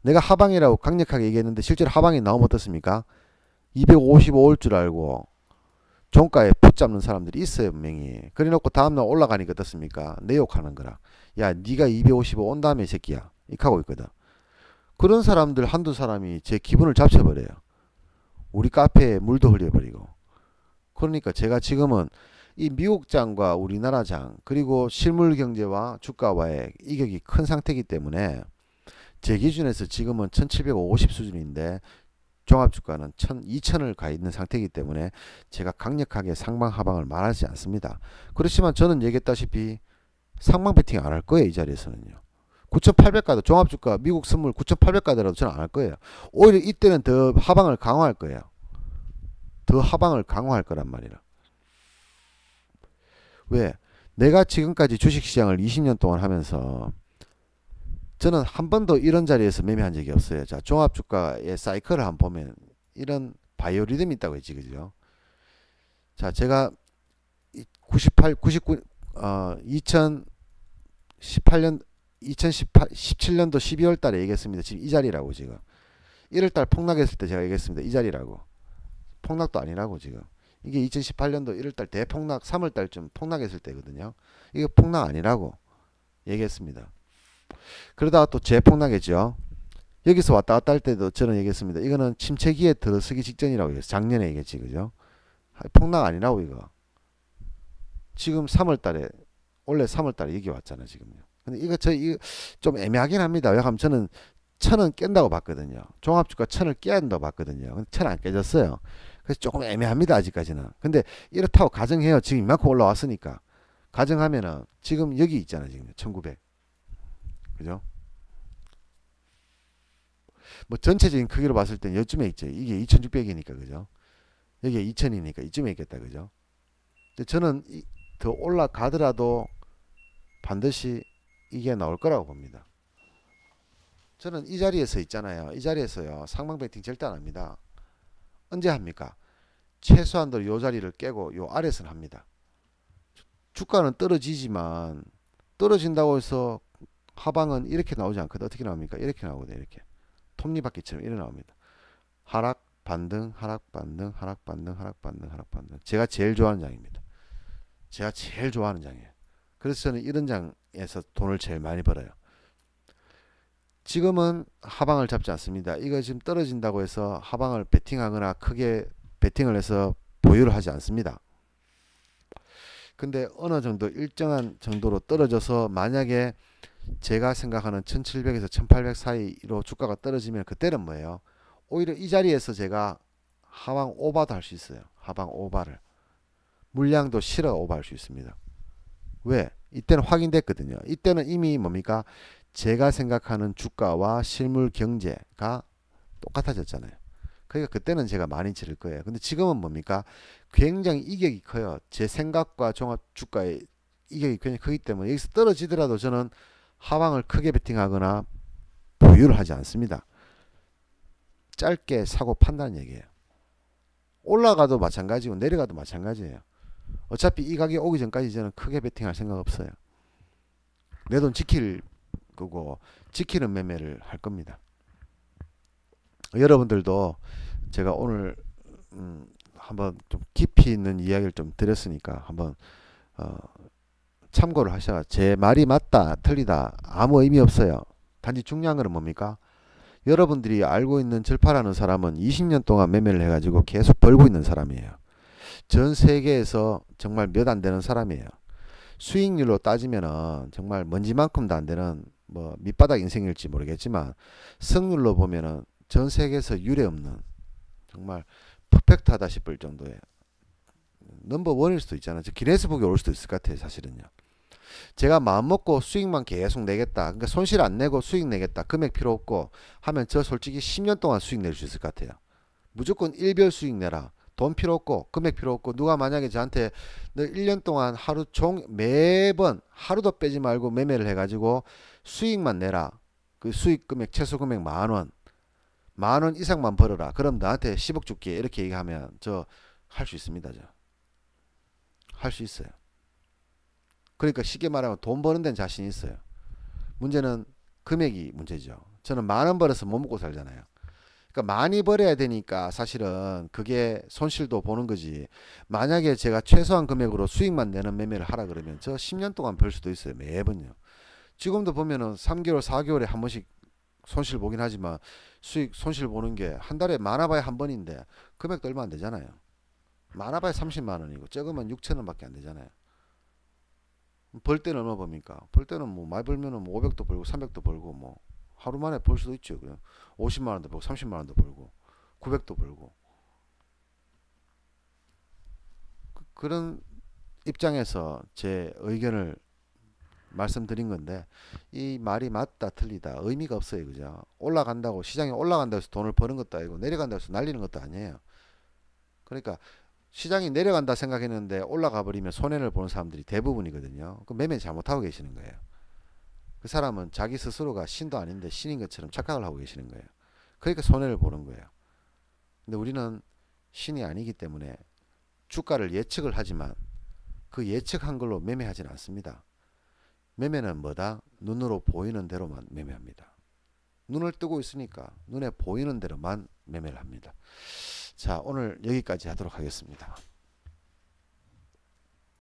내가 하방이라고 강력하게 얘기했는데 실제로 하방이 나오면 어떻습니까? 255 올 줄 알고 종가에 풋 잡는 사람들이 있어요 분명히. 그래놓고 다음날 올라가니까 어떻습니까? 내 욕하는 거라. 야 니가 255 온 다음에 이 새끼야 이렇게 하고 있거든. 그런 사람들 한두 사람이 제 기분을 잡쳐버려요. 우리 카페에 물도 흘려버리고. 그러니까 제가 지금은 이 미국장과 우리나라장 그리고 실물경제와 주가와의 이격이 큰 상태이기 때문에 제 기준에서 지금은 1750 수준인데 종합주가는 2000을 가 있는 상태이기 때문에 제가 강력하게 상방 하방을 말하지 않습니다. 그렇지만 저는 얘기했다시피 상방 베팅 안 할 거예요. 이 자리에서는요. 9800 가도 종합주가 미국 선물 9800 가더라도 저는 안 할 거예요. 오히려 이때는 더 하방을 강화할 거예요. 더 하방을 강화할 거란 말이라. 왜? 내가 지금까지 주식시장을 20년 동안 하면서 저는 한 번도 이런 자리에서 매매한 적이 없어요. 자, 종합주가의 사이클을 한번 보면 이런 바이오리듬이 있다고 했지, 그죠? 자, 제가 98, 99, 2018년, 17년도 12월 달에 얘기했습니다. 지금 이 자리라고 지금. 1월 달 폭락했을 때 제가 얘기했습니다. 이 자리라고. 폭락도 아니라고 지금. 이게 2018년도 1월 달 대폭락, 3월 달쯤 폭락했을 때거든요. 이게 폭락 아니라고 얘기했습니다. 그러다가 또 재폭락했죠. 여기서 왔다 갔다 할 때도 저는 얘기했습니다. 이거는 침체기에 들어서기 직전이라고 얘기했어요. 작년에 얘기했지, 그죠? 폭락 아니라고 이거. 지금 3월달에 원래 3월달에 여기 왔잖아 지금요. 근데 이거 이거 좀 애매하긴 합니다. 왜냐하면 저는 1000은 깬다고 봤거든요. 종합주가 1000을 깨야 된다고 봤거든요. 근데 1000 안 깨졌어요. 그래서 조금 애매합니다 아직까지는. 근데 이렇다고 가정해요. 지금 이만큼 올라왔으니까. 가정하면은 지금 여기 있잖아 지금 1900. 그죠? 뭐 전체적인 크기로 봤을 땐 여쯤에 있죠. 이게 2600이니까 그죠? 여기가 2000이니까 이쯤에 있겠다 그죠? 근데 저는 더 올라가더라도 반드시 이게 나올 거라고 봅니다. 저는 이 자리에서 있잖아요. 이 자리에서요. 상방 베팅 절대 안 합니다. 언제 합니까? 최소한도 요 자리를 깨고 요 아래서는 합니다. 주가는 떨어지지만 떨어진다고 해서 하방은 이렇게 나오지 않거든. 어떻게 나옵니까? 이렇게 나오거든요. 이렇게 톱니바퀴처럼 이렇게 나옵니다. 하락 반등 하락 반등 하락 반등 하락 반등 하락 반등. 제가 제일 좋아하는 장입니다. 제가 제일 좋아하는 장이에요. 그래서 저는 이런 장에서 돈을 제일 많이 벌어요. 지금은 하방을 잡지 않습니다. 이거 지금 떨어진다고 해서 하방을 베팅하거나 크게 베팅을 해서 보유를 하지 않습니다. 근데 어느 정도 일정한 정도로 떨어져서 만약에 제가 생각하는 1700에서 1800 사이로 주가가 떨어지면 그때는 뭐예요? 오히려 이 자리에서 제가 하방 오버도 할 수 있어요. 하방 오버를. 물량도 실어 오버할 수 있습니다. 왜? 이때는 확인됐거든요. 이때는 이미 뭡니까? 제가 생각하는 주가와 실물 경제가 똑같아졌잖아요. 그러니까 그때는 제가 많이 지를 거예요. 근데 지금은 뭡니까? 굉장히 이격이 커요. 제 생각과 종합 주가의 이격이 굉장히 크기 때문에 여기서 떨어지더라도 저는 하방을 크게 베팅하거나 보유를 하지 않습니다. 짧게 사고 판단 얘기예요. 올라가도 마찬가지고 내려가도 마찬가지예요. 어차피 이 가격이 오기 전까지 저는 크게 베팅할 생각 없어요. 내 돈 지킬 거고 지키는 매매를 할 겁니다. 여러분들도 제가 오늘 한번 좀 깊이 있는 이야기를 좀 드렸으니까 한번 참고를 하셔. 제 말이 맞다 틀리다 아무 의미 없어요. 단지 중요한 거는 뭡니까? 여러분들이 알고 있는 절파라는 사람은 20년 동안 매매를 해가지고 계속 벌고 있는 사람이에요. 전 세계에서 정말 몇 안 되는 사람이에요. 수익률로 따지면은 정말 먼지만큼도 안 되는 뭐 밑바닥 인생일지 모르겠지만 승률로 보면은 전 세계에서 유례 없는 정말 퍼펙트하다 싶을 정도의 넘버 원일 수도 있잖아요. 기네스북에 올 수도 있을 것 같아요. 사실은요. 제가 마음먹고 수익만 계속 내겠다. 그러니까 손실 안 내고 수익 내겠다. 금액 필요 없고 하면 저 솔직히 10년 동안 수익 낼 수 있을 것 같아요. 무조건 일별 수익 내라. 돈 필요 없고 금액 필요 없고 누가 만약에 저한테 너 1년 동안 하루 매번 하루도 빼지 말고 매매를 해가지고 수익만 내라. 그 수익 금액 최소 금액 10,000원. 10,000원 이상만 벌어라. 그럼 나한테 10억 줄게. 이렇게 얘기하면 저 할 수 있습니다. 저 할 수 있어요. 그러니까 쉽게 말하면 돈 버는 데는 자신이 있어요. 문제는 금액이 문제죠. 저는 10,000원 벌어서 못 먹고 살잖아요. 그러니까 많이 벌어야 되니까 사실은 그게 손실도 보는 거지. 만약에 제가 최소한 금액으로 수익만 내는 매매를 하라 그러면 저 10년 동안 벌 수도 있어요. 매번요. 지금도 보면은 3개월, 4개월에 한 번씩 손실 보긴 하지만 수익 손실 보는 게 한 달에 많아봐야 한 번인데 금액도 얼마 안 되잖아요. 많아봐야 30만 원이고 적으면 6,000원 밖에 안 되잖아요. 벌 때는 얼마 법니까? 벌 때는 뭐 많이 벌면은 뭐 500도 벌고 300도 벌고 뭐 하루 만에 벌 수도 있죠. 그냥 50만 원도 벌고 30만 원도 벌고 900도 벌고 그런 입장에서 제 의견을 말씀드린 건데 이 말이 맞다 틀리다 의미가 없어요. 그죠? 올라간다고 시장이 올라간다고 해서 돈을 버는 것도 아니고 내려간다고 해서 날리는 것도 아니에요. 그러니까 시장이 내려간다 생각했는데 올라가 버리면 손해를 보는 사람들이 대부분이거든요. 그 매매 잘못하고 계시는 거예요. 그 사람은 자기 스스로가 신도 아닌데 신인 것처럼 착각을 하고 계시는 거예요. 그러니까 손해를 보는 거예요. 근데 우리는 신이 아니기 때문에 주가를 예측을 하지만 그 예측한 걸로 매매하지는 않습니다. 매매는 뭐다? 눈으로 보이는 대로만 매매합니다. 눈을 뜨고 있으니까 눈에 보이는 대로만 매매를 합니다. 자, 오늘 여기까지 하도록 하겠습니다.